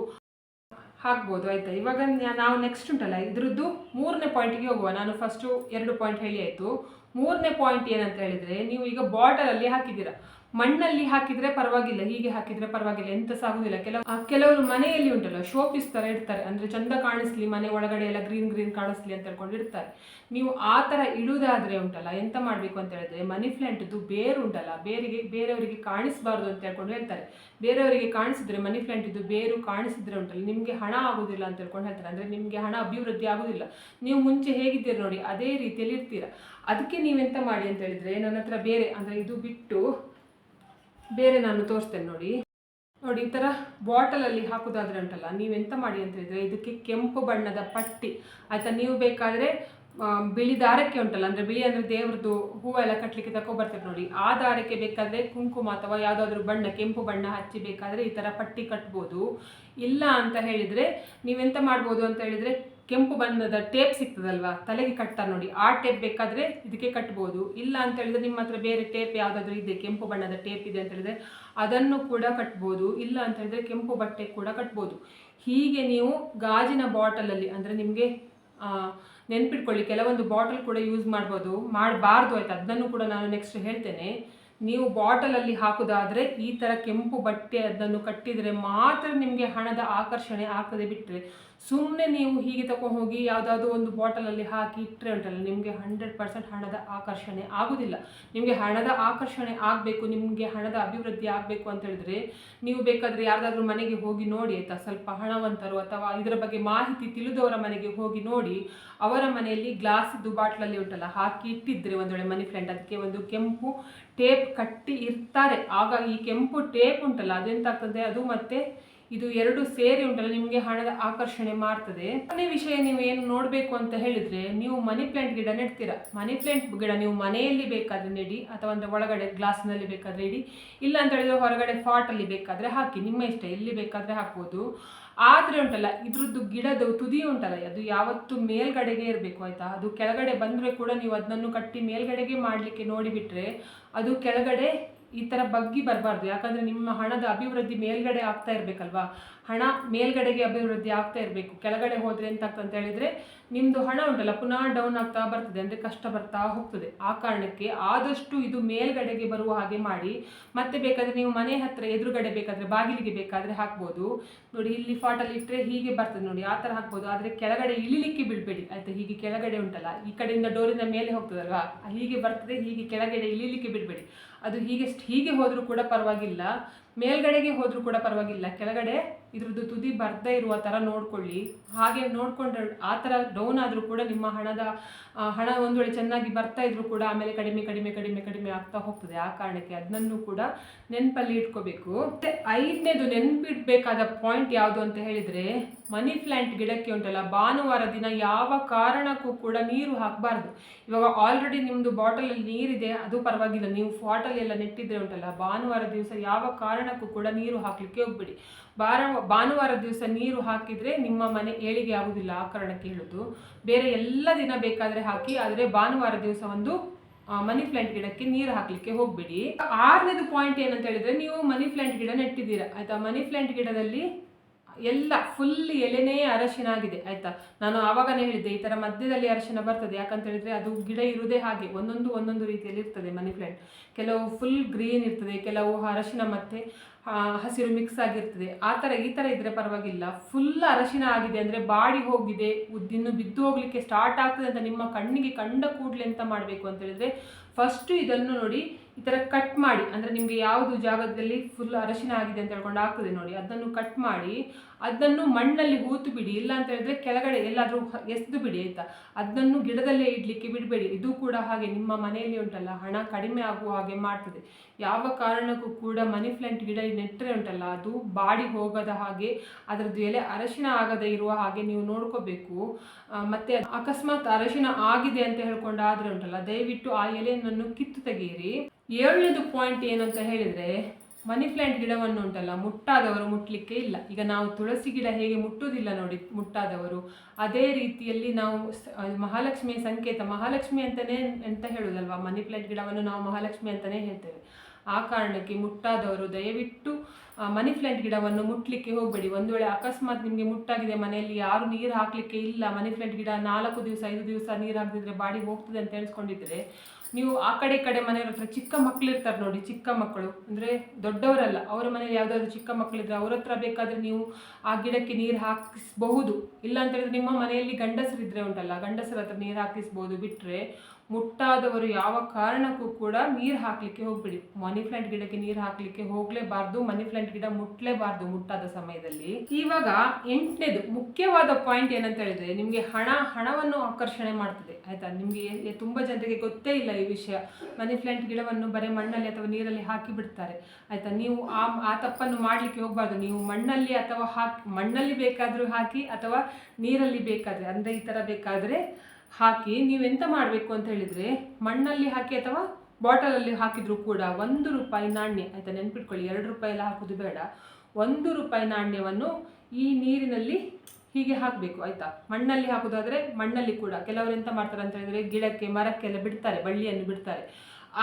ಆಯಿತಾ. ಇವಾಗ ನಾವು ನೆಕ್ಸ್ಟ್ ಉಂಟಲ್ಲ ಇದ್ರದ್ದು 3ನೇ ಪಾಯಿಂಟಿಗೆ ಹೋಗುವ. ನಾನು ಫಸ್ಟು 2 ಪಾಯಿಂಟ್ ಹೇಳಿ ಆಯಿತು. 3ನೇ ಪಾಯಿಂಟ್ ಏನಂತ ಹೇಳಿದರೆ, ನೀವು ಈಗ ಬಾಟಲಲ್ಲಿ ಹಾಕಿದ್ದೀರಾ, ಮಣ್ಣಲ್ಲಿ ಹಾಕಿದರೆ ಪರವಾಗಿಲ್ಲ, ಹೀಗೆ ಹಾಕಿದರೆ ಪರವಾಗಿಲ್ಲ, ಎಂತ ಸಹ ಆಗೋದಿಲ್ಲ. ಕೆಲವರು ಮನೆಯಲ್ಲಿ ಉಂಟಲ್ಲ ಶೋ ಪೀಸ್ ಥರ ಇಡ್ತಾರೆ, ಅಂದರೆ ಚಂದ ಕಾಣಿಸ್ಲಿ, ಮನೆ ಒಳಗಡೆ ಎಲ್ಲ ಗ್ರೀನ್ ಕಾಣಿಸ್ಲಿ ಅಂತ ಹೇಳ್ಕೊಂಡು ಇಡ್ತಾರೆ. ನೀವು ಆ ಥರ ಇಡುವುದಾದರೆ ಉಂಟಲ್ಲ ಎಂತ ಮಾಡಬೇಕು ಅಂತ ಹೇಳಿದ್ರೆ, ಮನಿ ಪ್ಲ್ಯಾಂಟ್ದು ಬೇರು ಉಂಟಲ್ಲ, ಬೇರೆಯವರಿಗೆ ಕಾಣಿಸಬಾರ್ದು ಅಂತ ಹೇಳ್ಕೊಂಡು ಹೇಳ್ತಾರೆ. ಬೇರೆಯವರಿಗೆ ಕಾಣಿಸಿದ್ರೆ, ಮನಿ ಪ್ಲ್ಯಾಂಟಿದ್ದು ಬೇರು ಕಾಣಿಸಿದ್ರೆ ಉಂಟಲ್ಲ, ನಿಮಗೆ ಹಣ ಆಗೋದಿಲ್ಲ ಅಂತ ಹೇಳ್ಕೊಂಡು ಹೇಳ್ತಾರೆ. ಅಂದರೆ ನಿಮಗೆ ಹಣ ಅಭಿವೃದ್ಧಿ ಆಗೋದಿಲ್ಲ. ನೀವು ಮುಂಚೆ ಹೇಗಿದ್ದೀರಿ ನೋಡಿ ಅದೇ ರೀತಿಯಲ್ಲಿ ಇರ್ತೀರ. ಅದಕ್ಕೆ ನೀವೆಂತ ಮಾಡಿ ಅಂತ ಹೇಳಿದರೆ, ನನ್ನ ಹತ್ರ ಬೇರೆ, ಅಂದರೆ ಇದು ಬಿಟ್ಟು ಬೇರೆ ನಾನು ತೋರಿಸ್ತೇನೆ ನೋಡಿ. ಈ ಥರ ಬಾಟಲಲ್ಲಿ ಹಾಕೋದಾದ್ರೆ ಉಂಟಲ್ಲ, ನೀವೆಂತ ಮಾಡಿ ಅಂತ ಹೇಳಿದರೆ, ಇದಕ್ಕೆ ಕೆಂಪು ಬಣ್ಣದ ಪಟ್ಟಿ ಆಯಿತಾ. ನೀವು ಬೇಕಾದರೆ ಬಿಳಿ ದಾರಕ್ಕೆ ಉಂಟಲ್ಲ, ಅಂದರೆ ಬಿಳಿ ಅಂದರೆ ದೇವ್ರದ್ದು ಹೂವೆಲ್ಲ ಕಟ್ಟಲಿಕ್ಕೆ ತಗೊಬರ್ತೀರಿ ನೋಡಿ, ಆ ದಾರಕ್ಕೆ ಬೇಕಾದರೆ ಕುಂಕುಮ ಅಥವಾ ಯಾವುದಾದ್ರೂ ಬಣ್ಣ, ಕೆಂಪು ಬಣ್ಣ ಹಚ್ಚಿ ಬೇಕಾದರೆ ಈ ಥರ ಪಟ್ಟಿ ಕಟ್ಬೋದು. ಇಲ್ಲ ಅಂತ ಹೇಳಿದರೆ ನೀವೆಂತ ಮಾಡ್ಬೋದು ಅಂತ ಹೇಳಿದರೆ, ಕೆಂಪು ಬಣ್ಣದ ಟೇಪ್ ಸಿಗ್ತದಲ್ವಾ, ತಲೆಗೆ ಕಟ್ತಾರೆ ನೋಡಿ, ಆ ಟೇಪ್ ಬೇಕಾದರೆ ಇದಕ್ಕೆ ಕಟ್ಬೋದು. ಇಲ್ಲ ಅಂತ ಹೇಳಿದರೆ ನಿಮ್ಮ ಹತ್ರ ಬೇರೆ ಟೇಪ್ ಯಾವುದಾದ್ರೂ ಇದೆ, ಕೆಂಪು ಬಣ್ಣದ ಟೇಪ್ ಇದೆ ಅಂತ ಹೇಳಿದರೆ ಅದನ್ನು ಕೂಡ ಕಟ್ಬೋದು. ಇಲ್ಲ ಅಂತ ಹೇಳಿದರೆ ಕೆಂಪು ಬಟ್ಟೆ ಕೂಡ ಕಟ್ಬೋದು. ಹೀಗೆ ನೀವು ಗಾಜಿನ ಬಾಟಲಲ್ಲಿ, ಅಂದರೆ ನಿಮಗೆ ನೆನ್ಪಿಟ್ಕೊಳ್ಳಿ, ಕೆಲವೊಂದು ಬಾಟಲ್ ಕೂಡ ಯೂಸ್ ಮಾಡಬಾರ್ದು ಆಯಿತಾ. ಅದನ್ನು ಕೂಡ ನಾನು ನೆಕ್ಸ್ಟ್ ಹೇಳ್ತೇನೆ. ನೀವು ಬಾಟಲಲ್ಲಿ ಹಾಕೋದಾದರೆ ಈ ಥರ ಕೆಂಪು ಬಟ್ಟೆ ಅದನ್ನು ಕಟ್ಟಿದರೆ ಮಾತ್ರ ನಿಮಗೆ ಹಣದ ಆಕರ್ಷಣೆ ಆಗ್ತದೆ. ಬಿಟ್ಟರೆ ಸುಮ್ಮನೆ ನೀವು ಹೀಗೆ ತಗೊಂಡು ಹೋಗಿ ಯಾವುದಾದ್ರೂ ಒಂದು ಬಾಟಲಲ್ಲಿ ಹಾಕಿ ಇಟ್ಟರೆ ಉಂಟಲ್ಲ, ನಿಮಗೆ 100% ಹಣದ ಆಕರ್ಷಣೆ ಆಗೋದಿಲ್ಲ. ನಿಮಗೆ ಹಣದ ಆಕರ್ಷಣೆ ಆಗಬೇಕು, ನಿಮಗೆ ಹಣದ ಅಭಿವೃದ್ಧಿ ಆಗಬೇಕು ಅಂತ ಹೇಳಿದ್ರೆ, ನೀವು ಬೇಕಾದರೆ ಯಾರ್ದಾದ್ರೂ ಮನೆಗೆ ಹೋಗಿ ನೋಡಿ ಆಯಿತಾ, ಸ್ವಲ್ಪ ಹಣವಂತರು ಅಥವಾ ಇದರ ಬಗ್ಗೆ ಮಾಹಿತಿ ತಿಳಿದವರ ಮನೆಗೆ ಹೋಗಿ ನೋಡಿ. ಅವರ ಮನೆಯಲ್ಲಿ ಗ್ಲಾಸ್ದು ಬಾಟ್ಲಲ್ಲಿ ಉಂಟಲ್ಲ ಹಾಕಿ ಇಟ್ಟಿದ್ರೆ ಒಂದು ವೇಳೆ ಮನಿ ಪ್ಲಾಂಟ್, ಅದಕ್ಕೆ ಒಂದು ಕೆಂಪು ಟೇಪ್ ಕಟ್ಟಿ ಇರ್ತಾರೆ. ಆಗ ಈ ಕೆಂಪು ಟೇಪ್ ಉಂಟಲ್ಲ ಅದೆಂತಾಗ್ತದೆ, ಅದು ಮತ್ತೆ ಇದು ಎರಡು ಸೇರಿ ಉಂಟಲ್ಲ ನಿಮಗೆ ಹಣದ ಆಕರ್ಷಣೆ ಮಾಡ್ತದೆ. ಕೊನೆ ವಿಷಯ ನೀವು ಏನು ನೋಡಬೇಕು ಅಂತ ಹೇಳಿದರೆ, ನೀವು ಮನಿ ಪ್ಲಾಂಟ್ ಗಿಡ ನೆಡ್ತೀರಾ. ಮನಿ ಪ್ಲಾಂಟ್ ಗಿಡ ನೀವು ಮನೆಯಲ್ಲಿ ಬೇಕಾದರೆ ನೆಡಿ, ಅಥವಾ ಅಂದರೆ ಒಳಗಡೆ ಗ್ಲಾಸ್ನಲ್ಲಿ ಬೇಕಾದರೆ ಇಡಿ, ಇಲ್ಲ ಅಂತ ಹೇಳಿದರೆ ಹೊರಗಡೆ ಫಾಟಲ್ಲಿ ಬೇಕಾದರೆ ಹಾಕಿ, ನಿಮ್ಮ ಇಷ್ಟ, ಎಲ್ಲಿ ಬೇಕಾದರೆ ಹಾಕ್ಬೋದು. ಆದರೆ ಉಂಟಲ್ಲ ಇದ್ರದ್ದು ಗಿಡದ ತುದಿ ಉಂಟಲ್ಲ ಅದು ಯಾವತ್ತೂ ಮೇಲ್ಗಡೆಗೆ ಇರಬೇಕು ಆಯಿತಾ. ಅದು ಕೆಳಗಡೆ ಬಂದರೆ ಕೂಡ ನೀವು ಅದನ್ನು ಕಟ್ಟಿ ಮೇಲ್ಗಡೆಗೆ ಮಾಡಲಿಕ್ಕೆ ನೋಡಿಬಿಟ್ರೆ ಅದು ಕೆಳಗಡೆ ಈ ಥರ ಬಗ್ಗಿ ಬರಬಾರ್ದು. ಯಾಕಂದರೆ ನಿಮ್ಮ ಹಣದ ಅಭಿವೃದ್ಧಿ ಮೇಲ್ಗಡೆ ಆಗ್ತಾ ಇರಬೇಕಲ್ವಾ, ಹಣ ಮೇಲ್ಗಡೆಗೆ ಅಭಿವೃದ್ಧಿ ಆಗ್ತಾ ಇರಬೇಕು. ಕೆಳಗಡೆ ಹೋದರೆ ಎಂತಾಗ್ತದೆ ಅಂತ ಹೇಳಿದರೆ ನಿಮ್ಮದು ಹಣ ಉಂಟಲ್ಲ ಪುನಃ ಡೌನ್ ಆಗ್ತಾ ಬರ್ತದೆ, ಅಂದರೆ ಕಷ್ಟ ಬರ್ತಾ ಹೋಗ್ತದೆ. ಆ ಕಾರಣಕ್ಕೆ ಆದಷ್ಟು ಇದು ಮೇಲ್ಗಡೆಗೆ ಬರುವ ಹಾಗೆ ಮಾಡಿ. ಮತ್ತೆ ಬೇಕಾದರೆ ನೀವು ಮನೆ ಹತ್ತಿರ ಎದುರುಗಡೆ ಬೇಕಾದರೆ ಬಾಗಿಲಿಗೆ ಬೇಕಾದರೆ ಹಾಕ್ಬೋದು. ನೋಡಿ ಇಲ್ಲಿ ಫಾಟಲ್ಲಿ ಇಟ್ಟರೆ ಹೀಗೆ ಬರ್ತದೆ ನೋಡಿ, ಆ ಥರ ಹಾಕ್ಬೋದು. ಆದರೆ ಕೆಳಗಡೆ ಇಳಿಲಿಕ್ಕೆ ಬಿಡಬೇಡಿ ಆಯಿತಾ. ಹೀಗೆ ಕೆಳಗಡೆ ಉಂಟಲ್ಲ ಈ ಕಡೆಯಿಂದ ಡೋರಿನ ಮೇಲೆ ಹೋಗ್ತದಲ್ವಾ, ಹೀಗೆ ಬರ್ತದೆ, ಹೀಗೆ ಕೆಳಗಡೆ ಇಳಿಲಿಕ್ಕೆ ಬಿಡಬೇಡಿ. ಅದು ಹೀಗೆ ಹೋದರೂ ಕೂಡ ಪರವಾಗಿಲ್ಲ, ಮೇಲ್ಗಡೆಗೆ ಹೋದರೂ ಕೂಡ ಪರವಾಗಿಲ್ಲ, ಕೆಳಗಡೆ ಇದ್ರದ್ದು ತುದಿ ಬರ್ದೇ ಇರುವ ಥರ ನೋಡ್ಕೊಳ್ಳಿ. ಹಾಗೆ ನೋಡಿಕೊಂಡ್ರೆ ಆ ಥರ ಡೌನ್ ಆದರೂ ಕೂಡ ನಿಮ್ಮ ಹಣ ಒಂದು ವೇಳೆ ಚೆನ್ನಾಗಿ ಬರ್ತಾ ಇದ್ರೂ ಕೂಡ ಆಮೇಲೆ ಕಡಿಮೆ ಕಡಿಮೆ ಕಡಿಮೆ ಕಡಿಮೆ ಆಗ್ತಾ ಹೋಗ್ತದೆ. ಆ ಕಾರಣಕ್ಕೆ ಅದನ್ನು ಕೂಡ ನೆನಪಲ್ಲಿ ಇಟ್ಕೋಬೇಕು. ಮತ್ತು 5ನೇದು ನೆನಪಿಡಬೇಕಾದ ಪಾಯಿಂಟ್ ಯಾವುದು ಅಂತ ಹೇಳಿದರೆ, ಮನಿ ಪ್ಲಾಂಟ್ ಗಿಡಕ್ಕೆ ಉಂಟಲ್ಲ ಭಾನುವಾರ ದಿನ ಯಾವ ಕಾರಣಕ್ಕೂ ಕೂಡ ನೀರು ಹಾಕಬಾರ್ದು. ಇವಾಗ ಆಲ್ರೆಡಿ ನಿಮ್ಮದು ಬಾಟಲಲ್ಲಿ ನೀರಿದೆ ಅದು ಪರವಾಗಿಲ್ಲ, ನೀವು ಫಾಟಲ್ಲಿ ಎಲ್ಲ ನೆಟ್ಟಿದ್ರೆ ಉಂಟಲ್ಲ ಭಾನುವಾರ ದಿವಸ ಯಾವ ಕಾರಣಕ್ಕೂ ಕೂಡ ನೀರು ಹಾಕಲಿಕ್ಕೆ ಹೋಗ್ಬೇಡಿ. ಭಾನುವಾರ ದಿವಸ ನೀರು ಹಾಕಿದರೆ ನಿಮ್ಮ ಮನೆ ಏಳಿಗೆ ಆಗುವುದಿಲ್ಲ. ಆ ಕಾರಣಕ್ಕೆ ಹೇಳೋದು. ಬೇರೆ ಎಲ್ಲ ದಿನ ಬೇಕಾದರೆ ಹಾಕಿ, ಆದರೆ ಭಾನುವಾರ ದಿವಸ ಒಂದು ಮನಿ ಪ್ಲಾಂಟ್ ಗಿಡಕ್ಕೆ ನೀರು ಹಾಕಲಿಕ್ಕೆ ಹೋಗಬೇಡಿ. 6ನೇದು ಪಾಯಿಂಟ್ ಏನಂತ ಹೇಳಿದರೆ, ನೀವು ಮನಿ ಪ್ಲಾಂಟ್ ಗಿಡ ನೆಟ್ಟಿದ್ದೀರಾ ಆಯಿತಾ. ಮನಿ ಪ್ಲಾಂಟ್ ಗಿಡದಲ್ಲಿ ಎಲ್ಲ ಫುಲ್ ಎಲೆನೇ ಅರಶಿನ ಆಗಿದೆ ಆಯಿತಾ. ನಾನು ಆವಾಗನೇ ಹೇಳಿದ್ದೆ ಈ ಥರ ಮಧ್ಯದಲ್ಲಿ ಅರಶಿನ ಬರ್ತದೆ. ಯಾಕಂತ ಹೇಳಿದರೆ ಅದು ಗಿಡ ಇರುವುದೇ ಹಾಗೆ, ಒಂದೊಂದು ರೀತಿಯಲ್ಲಿ ಇರ್ತದೆ ಮನಿ ಪ್ಲಾಂಟ್. ಕೆಲವು ಫುಲ್ ಗ್ರೀನ್ ಇರ್ತದೆ, ಕೆಲವು ಅರಶಿನ ಮತ್ತು ಹಸಿರು ಮಿಕ್ಸ್ ಆಗಿರ್ತದೆ. ಈ ಥರ ಇದ್ದರೆ ಪರವಾಗಿಲ್ಲ. ಫುಲ್ ಅರಶಿನ ಆಗಿದೆ ಅಂದರೆ ಬಾಡಿ ಹೋಗಿದೆ, ಇನ್ನು ಬಿದ್ದು ಹೋಗಲಿಕ್ಕೆ ಸ್ಟಾರ್ಟ್ ಆಗ್ತದೆ ಅಂತ ನಿಮ್ಮ ಕಣ್ಣಿಗೆ ಕಂಡ ಕೂಡಲೇ ಎಂತ ಮಾಡಬೇಕು ಅಂತ ಹೇಳಿದರೆ, ಫಸ್ಟು ಇದನ್ನು ನೋಡಿ ಈ ಥರ ಕಟ್ ಮಾಡಿ, ಅಂದರೆ ನಿಮಗೆ ಯಾವುದು ಜಾಗದಲ್ಲಿ ಫುಲ್ ಅರಶಿನ ಆಗಿದೆ ಅಂತ ಹೇಳ್ಕೊಂಡು ಆಗ್ತದೆ ನೋಡಿ, ಅದನ್ನು ಕಟ್ ಮಾಡಿ ಅದನ್ನು ಮಣ್ಣಲ್ಲಿ ಹೂತು ಬಿಡಿ. ಇಲ್ಲ ಅಂತ ಹೇಳಿದ್ರೆ ಕೆಳಗಡೆ ಎಲ್ಲಾದರೂ ಎಸೆದು ಬಿಡಿ ಆಯಿತಾ. ಅದನ್ನು ಗಿಡದಲ್ಲೇ ಇಡಲಿಕ್ಕೆ ಬಿಡಬೇಡಿ. ಇದು ಕೂಡ ಹಾಗೆ ನಿಮ್ಮ ಮನೆಯಲ್ಲಿ ಉಂಟಲ್ಲ ಹಣ ಕಡಿಮೆ ಆಗುವ ಹಾಗೆ ಮಾಡ್ತದೆ. ಯಾವ ಕಾರಣಕ್ಕೂ ಕೂಡ ಮನಿ ಪ್ಲಾಂಟ್ ಗಿಡ ನೆಟ್ಟರೆ ಉಂಟಲ್ಲ ಅದು ಬಾಡಿ ಹೋಗದ ಹಾಗೆ, ಅದರದ್ದು ಎಲೆ ಅರಶಿನ ಆಗದೆ ಇರುವ ಹಾಗೆ ನೀವು ನೋಡ್ಕೋಬೇಕು. ಮತ್ತು ಅಕಸ್ಮಾತ್ ಅರಶಿನ ಆಗಿದೆ ಅಂತ ಹೇಳ್ಕೊಂಡಾದರೆ ಉಂಟಲ್ಲ ದಯವಿಟ್ಟು ಆ ಎಲೆಯನ್ನು ಕಿತ್ತು ತೆಗೆಯಿರಿ. 7ನೇದು ಪಾಯಿಂಟ್ ಏನಂತ ಹೇಳಿದರೆ, ಮನಿ ಪ್ಲಾಂಟ್ ಗಿಡವನ್ನು ಉಂಟಲ್ಲ ಮುಟ್ಟಾದವರು ಮುಟ್ಲಿಕ್ಕೆ ಇಲ್ಲ. ಈಗ ನಾವು ತುಳಸಿ ಗಿಡ ಹೇಗೆ ಮುಟ್ಟುವುದಿಲ್ಲ ನೋಡಿ ಮುಟ್ಟಾದವರು, ಅದೇ ರೀತಿಯಲ್ಲಿ ನಾವು ಮಹಾಲಕ್ಷ್ಮಿಯ ಸಂಕೇತ, ಮಹಾಲಕ್ಷ್ಮಿ ಅಂತಲೇ ಎಂತ ಹೇಳೋದಲ್ವಾ, ಮನಿ ಪ್ಲಾಂಟ್ ಗಿಡವನ್ನು ನಾವು ಮಹಾಲಕ್ಷ್ಮಿ ಅಂತಲೇ ಹೇಳ್ತೇವೆ. ಆ ಕಾರಣಕ್ಕೆ ಮುಟ್ಟಾದವರು ದಯವಿಟ್ಟು ಮನಿ ಪ್ಲಾಂಟ್ ಗಿಡವನ್ನು ಮುಟ್ಲಿಕ್ಕೆ ಹೋಗಬೇಡಿ. ಒಂದು ವೇಳೆ ಅಕಸ್ಮಾತ್ ನಿಮಗೆ ಮುಟ್ಟಾಗಿದೆ, ಮನೆಯಲ್ಲಿ ಯಾರು ನೀರು ಹಾಕಲಿಕ್ಕೆ ಇಲ್ಲ, ಮನಿ ಪ್ಲಾಂಟ್ ಗಿಡ 4 ದಿವಸ 5 ದಿವಸ ನೀರು ಹಾಕಿದ್ರೆ ಬಾಡಿ ಹೋಗ್ತದೆ ಅಂತ ಹೇಳಿಸ್ಕೊಂಡಿದ್ರೆ, ನೀವು ಆ ಕಡೆ ಮನೆಯವ್ರ ಹತ್ರ ಚಿಕ್ಕ ಮಕ್ಕಳು ಇರ್ತಾರೆ ನೋಡಿ, ಚಿಕ್ಕ ಮಕ್ಕಳು ಅಂದರೆ ದೊಡ್ಡವರಲ್ಲ, ಅವರ ಮನೇಲಿ ಯಾವುದಾದ್ರು ಚಿಕ್ಕ ಮಕ್ಕಳಿದ್ರೆ ಅವ್ರ ಹತ್ರ ಬೇಕಾದರೆ ನೀವು ಆ ಗಿಡಕ್ಕೆ ನೀರು ಹಾಕಿಸಬಹುದು. ಇಲ್ಲ ಅಂತ ಹೇಳಿದ್ರೆ ನಿಮ್ಮ ಮನೆಯಲ್ಲಿ ಗಂಡಸರಿದ್ರೆ ಉಂಟಲ್ಲ ಗಂಡಸರ ಹತ್ರ ನೀರು ಹಾಕಿಸ್ಬೋದು. ಬಿಟ್ಟರೆ ಮುಟ್ಟಾದವರು ಯಾವ ಕಾರಣಕ್ಕೂ ಕೂಡ ನೀರು ಹಾಕಲಿಕ್ಕೆ ಹೋಗ್ಬೇಡಿ. ಮನಿ ಪ್ಲಾಂಟ್ ಗಿಡಕ್ಕೆ ನೀರು ಹಾಕಲಿಕ್ಕೆ ಹೋಗಲೇಬಾರ್ದು, ಮನಿ ಪ್ಲಾಂಟ್ ಗಿಡ ಮುಟ್ಟಲೇಬಾರ್ದು ಮುಟ್ಟಾದ ಸಮಯದಲ್ಲಿ. ಇವಾಗ 8ನೇದು ಮುಖ್ಯವಾದ ಪಾಯಿಂಟ್ ಏನಂತ ಹೇಳಿದ್ರೆ, ನಿಮಗೆ ಹಣವನ್ನು ಆಕರ್ಷಣೆ ಮಾಡ್ತದೆ ಆಯಿತಾ. ನಿಮಗೆ ತುಂಬ ಜನರಿಗೆ ಗೊತ್ತೇ ಇಲ್ಲ ಈ ವಿಷಯ. ಮನಿ ಪ್ಲಾಂಟ್ ಗಿಡವನ್ನು ಬರೀ ಮಣ್ಣಲ್ಲಿ ಅಥವಾ ನೀರಲ್ಲಿ ಹಾಕಿ ಬಿಡ್ತಾರೆ ಆಯಿತಾ. ನೀವು ಆ ತಪ್ಪನ್ನು ಮಾಡಲಿಕ್ಕೆ ಹೋಗಬಾರ್ದು. ನೀವು ಮಣ್ಣಲ್ಲಿ ಬೇಕಾದರೂ ಹಾಕಿ ಅಥವಾ ನೀರಲ್ಲಿ ಬೇಕಾದರೆ, ಅಂದರೆ ಈ ಥರ ಬೇಕಾದರೆ ಹಾಕಿ. ನೀವೆಂತ ಮಾಡಬೇಕು ಅಂತ ಹೇಳಿದರೆ, ಮಣ್ಣಲ್ಲಿ ಹಾಕಿ ಅಥವಾ ಬಾಟಲಲ್ಲಿ ಹಾಕಿದರೂ ಕೂಡ 1 ರೂಪಾಯಿ ನಾಣ್ಯ ಆಯಿತಾ, ನೆನ್ಪಿಟ್ಕೊಳ್ಳಿ, 2 ರೂಪಾಯಿ ಎಲ್ಲ ಹಾಕೋದು ಬೇಡ. 1 ರೂಪಾಯಿ ನಾಣ್ಯವನ್ನು ಈ ನೀರಿನಲ್ಲಿ ಹೀಗೆ ಹಾಕಬೇಕು ಆಯಿತಾ. ಮಣ್ಣಲ್ಲಿ ಹಾಕೋದಾದರೆ ಮಣ್ಣಲ್ಲಿ ಕೂಡ ಕೆಲವರು ಎಂತ ಮಾಡ್ತಾರೆ ಅಂತ ಹೇಳಿದರೆ ಗಿಡಕ್ಕೆ ಮರಕ್ಕೆಲ್ಲ ಬಿಡ್ತಾರೆ, ಬಳ್ಳಿಯನ್ನು ಬಿಡ್ತಾರೆ.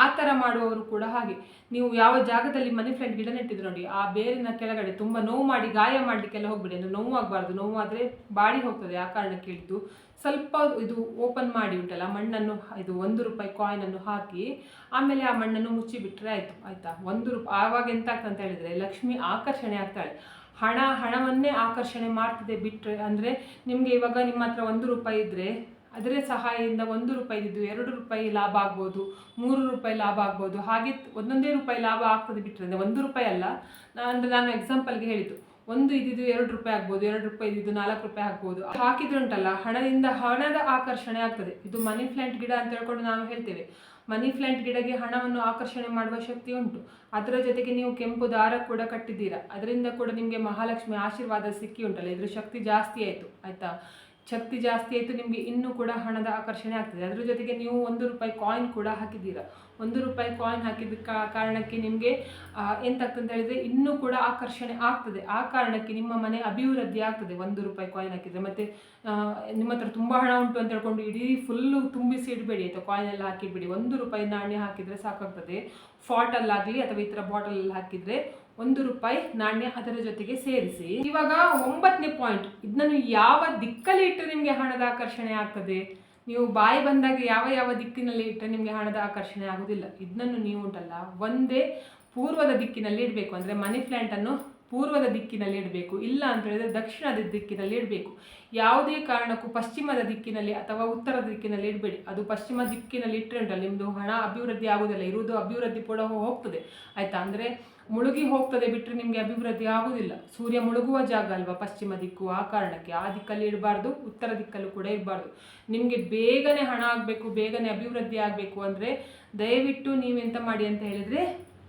ಆ ಥರ ಮಾಡುವವರು ಕೂಡ ಹಾಗೆ. ನೀವು ಯಾವ ಜಾಗದಲ್ಲಿ ಮನಿ ಪ್ಲಾಂಟ್ ಗಿಡ ನೆಟ್ಟಿದ್ರು ನೋಡಿ, ಆ ಬೇರಿನ ಕೆಳಗಡೆ ತುಂಬ ನೋವು ಮಾಡಿ ಗಾಯ ಮಾಡಲಿಕ್ಕೆಲ್ಲ ಹೋಗ್ಬಿಡಿ. ಅಂದರೆ ನೋವು ಆಗಬಾರ್ದು, ನೋವು ಆದರೆ ಬಾಡಿ ಹೋಗ್ತದೆ. ಆ ಕಾರಣಕ್ಕೆ ಹೇಳಿದ್ದು ಸ್ವಲ್ಪ ಇದು ಓಪನ್ ಮಾಡಿ ಉಂಟಲ್ಲ ಮಣ್ಣನ್ನು, ಇದು 1 ರೂಪಾಯಿ ಕಾಯಿನನ್ನು ಹಾಕಿ ಆಮೇಲೆ ಆ ಮಣ್ಣನ್ನು ಮುಚ್ಚಿಬಿಟ್ರೆ ಆಯಿತು ಆಯಿತಾ. 1 ರೂಪಾಯಿ ಆವಾಗ ಎಂತ ಆಗ್ತದೆ ಅಂತ ಹೇಳಿದರೆ ಲಕ್ಷ್ಮಿ ಆಕರ್ಷಣೆ ಆಗ್ತಾಳೆ. ಹಣವನ್ನೇ ಆಕರ್ಷಣೆ ಮಾಡ್ತದೆ. ಬಿಟ್ಟರೆ ಅಂದರೆ ನಿಮಗೆ ಇವಾಗ ನಿಮ್ಮ ಹತ್ರ 1 ರೂಪಾಯಿ ಇದ್ದರೆ ಅದರ ಸಹಾಯದಿಂದ 1 ರೂಪಾಯಿ ಇದ್ದು 2 ರೂಪಾಯಿ ಲಾಭ ಆಗ್ಬೋದು, 3 ರೂಪಾಯಿ ಲಾಭ ಆಗ್ಬೋದು. ಹಾಗೆ 1 ರೂಪಾಯಿ ಲಾಭ ಆಗ್ತದೆ. ಬಿಟ್ಟರೆ ಅಂದರೆ 1 ರೂಪಾಯಿ ಅಲ್ಲ, ಅಂದರೆ ನಾನು ಎಕ್ಸಾಂಪಲ್ಗೆ ಹೇಳಿದ್ದು ಒಂದು ಇದ್ದಿದ್ದು 2 ರೂಪಾಯಿ ಆಗ್ಬೋದು, 2 ರೂಪಾಯಿ ಇದ್ದಿದ್ದು 4 ರೂಪಾಯಿ ಆಗ್ಬೋದು. ಹಾಕಿದ್ರೆ ಉಂಟಲ್ಲ ಹಣದ ಆಕರ್ಷಣೆ ಆಗ್ತದೆ. ಇದು ಮನಿ ಪ್ಲಾಂಟ್ ಗಿಡ ಅಂತ ಹೇಳ್ಕೊಂಡು ನಾವು ಹೇಳ್ತೇವೆ. ಮನಿ ಪ್ಲಾಂಟ್ ಗಿಡಕ್ಕೆ ಹಣವನ್ನು ಆಕರ್ಷಣೆ ಮಾಡುವ ಶಕ್ತಿ ಉಂಟು. ಅದರ ಜೊತೆಗೆ ನೀವು ಕೆಂಪು ದಾರ ಕೂಡ ಕಟ್ಟಿದ್ದೀರಾ, ಅದರಿಂದ ಕೂಡ ನಿಮಗೆ ಮಹಾಲಕ್ಷ್ಮಿ ಆಶೀರ್ವಾದ ಸಿಕ್ಕಿ ಉಂಟಲ್ಲ, ಇದ್ರ ಶಕ್ತಿ ಜಾಸ್ತಿ ಆಯಿತು ಆಯಿತಾ. ಶಕ್ತಿ ಜಾಸ್ತಿ ಆಯಿತು, ನಿಮಗೆ ಇನ್ನೂ ಕೂಡ ಹಣದ ಆಕರ್ಷಣೆ ಆಗ್ತದೆ. ಅದ್ರ ಜೊತೆಗೆ ನೀವು 1 ರೂಪಾಯಿ ಕಾಯಿನ್ ಕೂಡ ಹಾಕಿದ್ದೀರಾ. 1 ರೂಪಾಯಿ ಕಾಯಿನ್ ಹಾಕಿದ ಕಾರಣಕ್ಕೆ ನಿಮಗೆ ಎಂತಾಗ್ತದೆ ಅಂತ ಹೇಳಿದರೆ ಇನ್ನೂ ಕೂಡ ಆಕರ್ಷಣೆ ಆಗ್ತದೆ. ಆ ಕಾರಣಕ್ಕೆ ನಿಮ್ಮ ಮನೆ ಅಭಿವೃದ್ಧಿ ಆಗ್ತದೆ 1 ರೂಪಾಯಿ ಕಾಯಿನ್ ಹಾಕಿದರೆ. ಮತ್ತು ನಿಮ್ಮ ಹತ್ರ ತುಂಬ ಹಣ ಉಂಟು ಅಂತ ಹೇಳ್ಕೊಂಡು ಇಡೀ ಫುಲ್ಲು ತುಂಬಿಸಿ ಇಡಬೇಡಿ ಆಯಿತಾ, ಕಾಯಿನ್ ಎಲ್ಲ ಹಾಕಿಬಿಡಿ. 1 ರೂಪಾಯಿ ನಾಣ್ಯ ಹಾಕಿದರೆ ಸಾಕಾಗ್ತದೆ. ಫಾಟಲ್ಲಾಗಲಿ ಅಥವಾ ಈ ಥರ ಬಾಟಲಲ್ಲಿ ಹಾಕಿದರೆ 1 ರೂಪಾಯಿ ನಾಣ್ಯ ಅದರ ಜೊತೆಗೆ ಸೇರಿಸಿ. ಇವಾಗ 9ನೇ ಪಾಯಿಂಟ್, ಇದನ್ನು ಯಾವ ದಿಕ್ಕಲ್ಲಿ ಇಟ್ಟರೆ ನಿಮಗೆ ಹಣದ ಆಕರ್ಷಣೆ ಆಗ್ತದೆ. ನೀವು ಬಾಯಿ ಬಂದಾಗ ಯಾವ ದಿಕ್ಕಿನಲ್ಲಿ ಇಟ್ಟರೆ ನಿಮಗೆ ಹಣದ ಆಕರ್ಷಣೆ ಆಗೋದಿಲ್ಲ. ಇದನ್ನು ನೀವು ಉಂಟಲ್ಲ ಒಂದೇ ಪೂರ್ವದ ದಿಕ್ಕಿನಲ್ಲಿ ಇಡಬೇಕು. ಅಂದರೆ ಮನಿ ಪ್ಲ್ಯಾಂಟನ್ನು ಪೂರ್ವದ ದಿಕ್ಕಿನಲ್ಲಿ ಇಡಬೇಕು. ಇಲ್ಲ ಅಂತ ಹೇಳಿದರೆ ದಕ್ಷಿಣದ ದಿಕ್ಕಿನಲ್ಲಿ ಇಡಬೇಕು. ಯಾವುದೇ ಕಾರಣಕ್ಕೂ ಪಶ್ಚಿಮದ ದಿಕ್ಕಿನಲ್ಲಿ ಅಥವಾ ಉತ್ತರದ ದಿಕ್ಕಿನಲ್ಲಿ ಇಡಬೇಡಿ. ಅದು ಪಶ್ಚಿಮ ದಿಕ್ಕಿನಲ್ಲಿ ಇಟ್ಟರೆ ಉಂಟಲ್ಲ ನಿಮ್ಮದು ಹಣ ಅಭಿವೃದ್ಧಿ ಆಗೋದಿಲ್ಲ. ಇರುವುದು ಅಭಿವೃದ್ಧಿ ಕೂಡ ಹೋಗ್ತದೆ ಆಯಿತಾ. ಅಂದರೆ ಮುಳುಗಿ ಹೋಗ್ತದೆ ಬಿಟ್ಟರೆ ನಿಮಗೆ ಅಭಿವೃದ್ಧಿ ಆಗೋದಿಲ್ಲ. ಸೂರ್ಯ ಮುಳುಗುವ ಜಾಗ ಅಲ್ವಾ ಪಶ್ಚಿಮ ದಿಕ್ಕು, ಆ ಕಾರಣಕ್ಕೆ ಆ ದಿಕ್ಕಲ್ಲಿ ಇಡಬಾರ್ದು, ಉತ್ತರ ದಿಕ್ಕಲ್ಲೂ ಕೂಡ ಇರಬಾರ್ದು. ನಿಮಗೆ ಬೇಗನೆ ಹಣ ಆಗಬೇಕು, ಬೇಗನೆ ಅಭಿವೃದ್ಧಿ ಆಗಬೇಕು ಅಂದರೆ ದಯವಿಟ್ಟು ನೀವೆಂತ ಮಾಡಿ ಅಂತ ಹೇಳಿದರೆ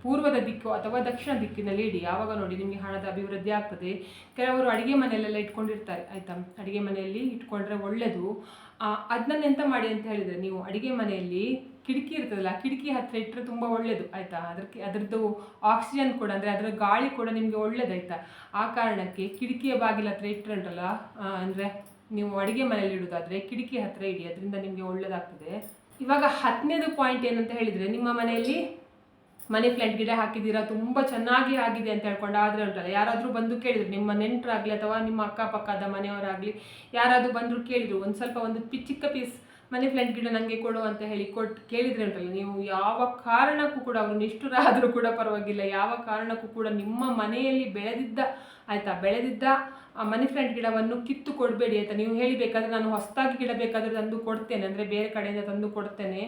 ಪೂರ್ವದ ದಿಕ್ಕು ಅಥವಾ ದಕ್ಷಿಣ ದಿಕ್ಕಿನಲ್ಲಿ ಇಡಿ. ಆವಾಗ ನೋಡಿ ನಿಮಗೆ ಹಣದ ಅಭಿವೃದ್ಧಿ ಆಗ್ತದೆ. ಕೆಲವರು ಅಡುಗೆ ಮನೆಯಲ್ಲೆಲ್ಲ ಇಟ್ಕೊಂಡಿರ್ತಾರೆ ಆಯಿತಾ. ಅಡುಗೆ ಮನೆಯಲ್ಲಿ ಇಟ್ಕೊಂಡ್ರೆ ಒಳ್ಳೆಯದು. ಅದನ್ನ ಎಂತ ಮಾಡಿ ಅಂತ ಹೇಳಿದರೆ ನೀವು ಅಡುಗೆ ಮನೆಯಲ್ಲಿ ಕಿಟಕಿ ಇರ್ತದಲ್ಲ, ಕಿಟಕಿ ಹತ್ತಿರ ಇಟ್ಟರೆ ತುಂಬ ಒಳ್ಳೆಯದು ಆಯಿತಾ. ಅದರದ್ದು ಆಕ್ಸಿಜನ್ ಕೂಡ ಅಂದರೆ ಅದರ ಗಾಳಿ ಕೂಡ ನಿಮಗೆ ಒಳ್ಳೆಯದಾಯ್ತಾ. ಆ ಕಾರಣಕ್ಕೆ ಕಿಟಕಿಯ ಬಾಗಿಲ ಹತ್ರ ಇಟ್ಟರೆ ಉಂಟಲ್ಲ, ಅಂದರೆ ನೀವು ಅಡುಗೆ ಮನೆಯಲ್ಲಿ ಇಡೋದಾದರೆ ಕಿಟಕಿ ಹತ್ತಿರ ಇಡಿ, ಅದರಿಂದ ನಿಮಗೆ ಒಳ್ಳೆಯದಾಗ್ತದೆ. ಇವಾಗ 10ನೇದು ಪಾಯಿಂಟ್ ಏನಂತ ಹೇಳಿದರೆ, ನಿಮ್ಮ ಮನೆಯಲ್ಲಿ ಮನಿ ಪ್ಲಾಂಟ್ ಗಿಡ ಹಾಕಿದ್ದೀರಾ, ತುಂಬ ಚೆನ್ನಾಗಿ ಆಗಿದೆ ಅಂತ ಹೇಳ್ಕೊಂಡು ಆದರೆ ಉಂಟಲ್ಲ, ಯಾರಾದರೂ ಬಂದು ಕೇಳಿದ್ರು, ನಿಮ್ಮ ನೆಂಟರಾಗಲಿ ಅಥವಾ ನಿಮ್ಮ ಅಕ್ಕಪಕ್ಕದ ಮನೆಯವರಾಗಲಿ ಯಾರಾದರೂ ಬಂದರೂ ಕೇಳಿದ್ರು, ಒಂದು ಚಿಕ್ಕ ಪೀಸ್ ಮನಿ ಪ್ಲಾಂಟ್ ಗಿಡ ನನಗೆ ಕೊಡು ಅಂತ ಹೇಳಿ ಕೇಳಿದ್ರೆ ಉಂಟಲ್ಲ, ನೀವು ಯಾವ ಕಾರಣಕ್ಕೂ ಕೂಡ ಅವರು ನಿಷ್ಠುರಾದರೂ ಕೂಡ ಪರವಾಗಿಲ್ಲ, ಯಾವ ಕಾರಣಕ್ಕೂ ಕೂಡ ನಿಮ್ಮ ಮನೆಯಲ್ಲಿ ಬೆಳೆದಿದ್ದ ಮನಿ ಪ್ಲಾಂಟ್ ಗಿಡವನ್ನು ಕಿತ್ತು ಕೊಡಬೇಡಿ ಆಯಿತಾ. ನೀವು ಹೇಳಿಬೇಕಾದ್ರೆ ನಾನು ಹೊಸದಾಗಿ ಗಿಡ ಬೇಕಾದರೆ ತಂದು ಕೊಡ್ತೇನೆ, ಅಂದರೆ ಬೇರೆ ಕಡೆಯಿಂದ ತಂದು ಕೊಡ್ತೇನೆ,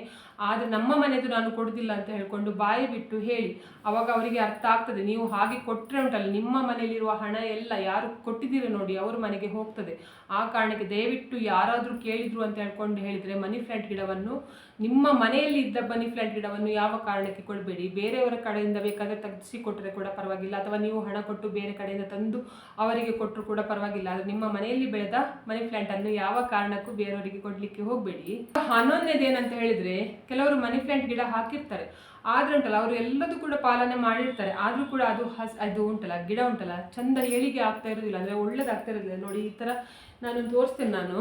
ಆದರೆ ನಮ್ಮ ಮನೆಯದು ನಾನು ಕೊಡೋದಿಲ್ಲ ಅಂತ ಹೇಳ್ಕೊಂಡು ಬಾಯಿ ಬಿಟ್ಟು ಹೇಳಿ. ಆವಾಗ ಅವರಿಗೆ ಅರ್ಥ ಆಗ್ತದೆ. ನೀವು ಹಾಗೆ ಕೊಟ್ಟರೆ ಉಂಟಲ್ಲ, ನಿಮ್ಮ ಮನೆಯಲ್ಲಿರುವ ಹಣ ಎಲ್ಲ ಯಾರು ಕೊಟ್ಟಿದ್ದೀರ ನೋಡಿ ಅವ್ರ ಮನೆಗೆ ಹೋಗ್ತದೆ. ಆ ಕಾರಣಕ್ಕೆ ದಯವಿಟ್ಟು ಯಾರಾದರೂ ಕೇಳಿದ್ರು ಅಂತ ಹೇಳ್ಕೊಂಡು ಹೇಳಿದರೆ ಮನಿ ಪ್ಲಾಂಟ್ ಗಿಡವನ್ನು, ನಿಮ್ಮ ಮನೆಯಲ್ಲಿ ಇದ್ದ ಮನಿ ಪ್ಲಾಂಟ್ ಗಿಡವನ್ನು ಯಾವ ಕಾರಣಕ್ಕೆ ಕೊಡಬೇಡಿ. ಬೇರೆಯವರ ಕಡೆಯಿಂದ ಬೇಕಾದರೆ ತೆಗೆಸಿ ಕೊಟ್ಟರೆ ಕೂಡ ಪರವಾಗಿಲ್ಲ, ಅಥವಾ ನೀವು ಹಣ ಕೊಟ್ಟು ಬೇರೆ ಕಡೆಯಿಂದ ತಂದು ಅವರಿಗೆ ಕೊಟ್ಟರು ಕೂಡ ಪರವಾಗಿಲ್ಲ. ಆದರೆ ನಿಮ್ಮ ಮನೆಯಲ್ಲಿ ಬೆಳೆದ ಮನಿ ಪ್ಲಾಂಟನ್ನು ಯಾವ ಕಾರಣಕ್ಕೂ ಬೇರೆಯವರಿಗೆ ಕೊಡಲಿಕ್ಕೆ ಹೋಗಬೇಡಿ. 11ನೇದು ಏನಂತ ಹೇಳಿದರೆ, ಕೆಲವರು ಮನಿ ಪ್ಲಾಂಟ್ ಗಿಡ ಹಾಕಿರ್ತಾರೆ, ಆದ್ರೆ ಉಂಟಲ್ಲ ಅವರು ಎಲ್ಲದೂ ಕೂಡ ಪಾಲನೆ ಮಾಡಿರ್ತಾರೆ, ಆದರೂ ಕೂಡ ಅದು ಉಂಟಲ್ಲ ಗಿಡ ಉಂಟಲ್ಲ ಚಂದ ಏಳಿಗೆ ಆಗ್ತಾ ಇರೋದಿಲ್ಲ, ಅಂದರೆ ಒಳ್ಳೇದಾಗ್ತಾ ಇರೋದಿಲ್ಲ. ನೋಡಿ ಈ ಥರ ನಾನು ತೋರಿಸ್ತೇನೆ, ನಾನು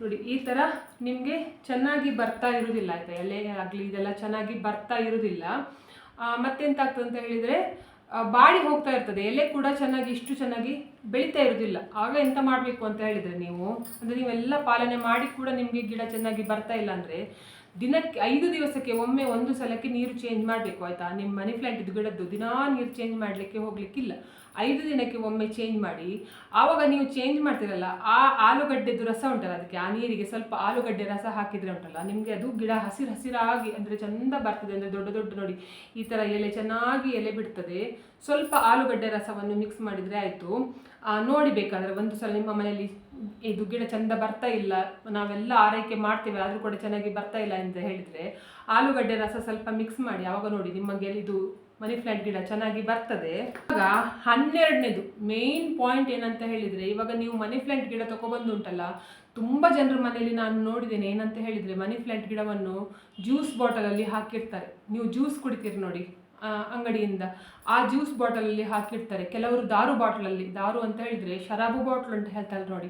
ನೋಡಿ ಈ ಥರ ನಿಮಗೆ ಚೆನ್ನಾಗಿ ಬರ್ತಾ ಇರೋದಿಲ್ಲ ಆಯಿತಾ. ಎಲೆ ಆಗಲಿ ಇದೆಲ್ಲ ಚೆನ್ನಾಗಿ ಬರ್ತಾ ಇರೋದಿಲ್ಲ. ಮತ್ತೆಂತಾಗ್ತದೆ ಅಂತ ಹೇಳಿದರೆ ಬಾಡಿ ಹೋಗ್ತಾ ಇರ್ತದೆ, ಎಲೆ ಕೂಡ ಇಷ್ಟು ಚೆನ್ನಾಗಿ ಬೆಳೀತಾ ಇರೋದಿಲ್ಲ. ಆಗ ಎಂತ ಮಾಡಬೇಕು ಅಂತ ಹೇಳಿದರೆ ನೀವೆಲ್ಲ ಪಾಲನೆ ಮಾಡಿ ಕೂಡ ನಿಮಗೆ ಗಿಡ ಚೆನ್ನಾಗಿ ಬರ್ತಾ ಇಲ್ಲ ಅಂದರೆ ದಿನಕ್ಕೆ 5 ದಿವಸಕ್ಕೆ ಒಮ್ಮೆ ಒಂದು ಸಲಕ್ಕೆ ನೀರು ಚೇಂಜ್ ಮಾಡಬೇಕು ಆಯಿತಾ. ನಿಮ್ಮ ಮನಿ ಪ್ಲಾಂಟ್ ಇದು ಗಿಡದ್ದು ದಿನಾ ನೀರು ಚೇಂಜ್ ಮಾಡಲಿಕ್ಕೆ ಹೋಗಲಿಕ್ಕಿಲ್ಲ, 5 ದಿನಕ್ಕೆ ಒಮ್ಮೆ ಚೇಂಜ್ ಮಾಡಿ. ಆವಾಗ ನೀವು ಚೇಂಜ್ ಮಾಡ್ತೀರಲ್ಲ, ಆ ಆಲೂಗಡ್ಡೆದು ರಸ ಉಂಟಲ್ಲ, ಅದಕ್ಕೆ ಆ ನೀರಿಗೆ ಸ್ವಲ್ಪ ಆಲೂಗಡ್ಡೆ ರಸ ಹಾಕಿದರೆ ಉಂಟಲ್ಲ ನಿಮಗೆ ಅದು ಗಿಡ ಹಸಿರಾಗಿ ಅಂದರೆ ಚೆಂದ ಬರ್ತದೆ. ಅಂದರೆ ದೊಡ್ಡ ನೋಡಿ ಈ ಥರ ಎಲೆ ಚೆನ್ನಾಗಿ ಎಲೆ ಬಿಡ್ತದೆ. ಸ್ವಲ್ಪ ಆಲೂಗಡ್ಡೆ ರಸವನ್ನು ಮಿಕ್ಸ್ ಮಾಡಿದರೆ ಆಯಿತು. ನೋಡಿ ಬೇಕಾದರೆ ಒಂದು ಸಲ ನಿಮ್ಮ ಮನೆಯಲ್ಲಿ ಇದು ಗಿಡ ಚೆಂದ ಬರ್ತಾ ಇಲ್ಲ, ನಾವೆಲ್ಲ ಆರೈಕೆ ಮಾಡ್ತೇವೆ ಆದರೂ ಕೂಡ ಚೆನ್ನಾಗಿ ಬರ್ತಾ ಇಲ್ಲ ಅಂತ ಹೇಳಿದರೆ ಆಲೂಗಡ್ಡೆ ರಸ ಸ್ವಲ್ಪ ಮಿಕ್ಸ್ ಮಾಡಿ. ಆವಾಗ ನೋಡಿ ನಿಮಗೆ ಇದು ಮನಿ ಪ್ಲಾಂಟ್ ಗಿಡ ಚೆನ್ನಾಗಿ ಬರ್ತದೆ. ಇವಾಗ 12ನೇದು ಮೇನ್ ಪಾಯಿಂಟ್ ಏನಂತ ಹೇಳಿದರೆ, ಇವಾಗ ನೀವು ಮನಿ ಪ್ಲಾಂಟ್ ಗಿಡ ತಗೊಬಂದು ಉಂಟಲ್ಲ, ತುಂಬ ಜನರ ಮನೆಯಲ್ಲಿ ನಾನು ನೋಡಿದ್ದೇನೆ ಏನಂತ ಹೇಳಿದರೆ ಮನಿ ಪ್ಲಾಂಟ್ ಗಿಡವನ್ನು ಜ್ಯೂಸ್ ಬಾಟಲಲ್ಲಿ ಹಾಕಿರ್ತಾರೆ. ನೀವು ಜ್ಯೂಸ್ ಕುಡಿತೀರಿ ನೋಡಿ ಅಂಗಡಿಯಿಂದ, ಆ ಜ್ಯೂಸ್ ಬಾಟಲಲ್ಲಿ ಹಾಕಿರ್ತಾರೆ. ಕೆಲವರು ದಾರು ಅಂತ ಹೇಳಿದರೆ ಶರಾಬು ಬಾಟ್ಲ್ ಅಂತ ಹೇಳ್ತಾರೆ ನೋಡಿ,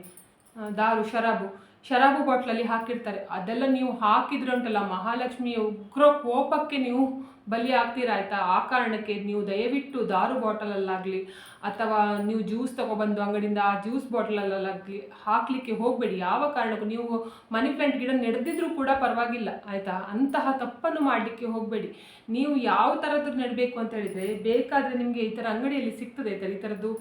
ಶರಾಬು ಬಾಟ್ಲಲ್ಲಿ ಹಾಕಿರ್ತಾರೆ. ಅದೆಲ್ಲ ನೀವು ಹಾಕಿದ್ರೆ ಉಂಟಲ್ಲ ಮಹಾಲಕ್ಷ್ಮಿಯ ಉಗ್ರ ಕೋಪಕ್ಕೆ ನೀವು ಬಲಿ ಆಗ್ತೀರಾ ಆಯಿತಾ. ಆ ಕಾರಣಕ್ಕೆ ನೀವು ದಯವಿಟ್ಟು ದಾರು ಬಾಟಲಲ್ಲಾಗಲಿ ಅಥವಾ ನೀವು ಜ್ಯೂಸ್ ತಗೊಬಂದು ಅಂಗಡಿಯಿಂದ ಆ ಜ್ಯೂಸ್ ಬಾಟಲಲ್ಲಾಗಲಿ ಹಾಕಲಿಕ್ಕೆ ಹೋಗಬೇಡಿ. ಯಾವ ಕಾರಣಕ್ಕೂ ನೀವು ಮನಿ ಪ್ಲಾಂಟ್ ಗಿಡ ನೆಡೆದಿದ್ರೂ ಕೂಡ ಪರವಾಗಿಲ್ಲ ಆಯಿತಾ, ಅಂತಹ ತಪ್ಪನ್ನು ಮಾಡಲಿಕ್ಕೆ ಹೋಗಬೇಡಿ. ನೀವು ಯಾವ ಥರದ್ದು ನೆಡಬೇಕು ಅಂತ ಹೇಳಿದರೆ ಬೇಕಾದರೆ ನಿಮಗೆ ಈ ಥರ ಅಂಗಡಿಯಲ್ಲಿ ಸಿಗ್ತದೆ ಆಯಿತಾ. ಈ ಥರದ್ದು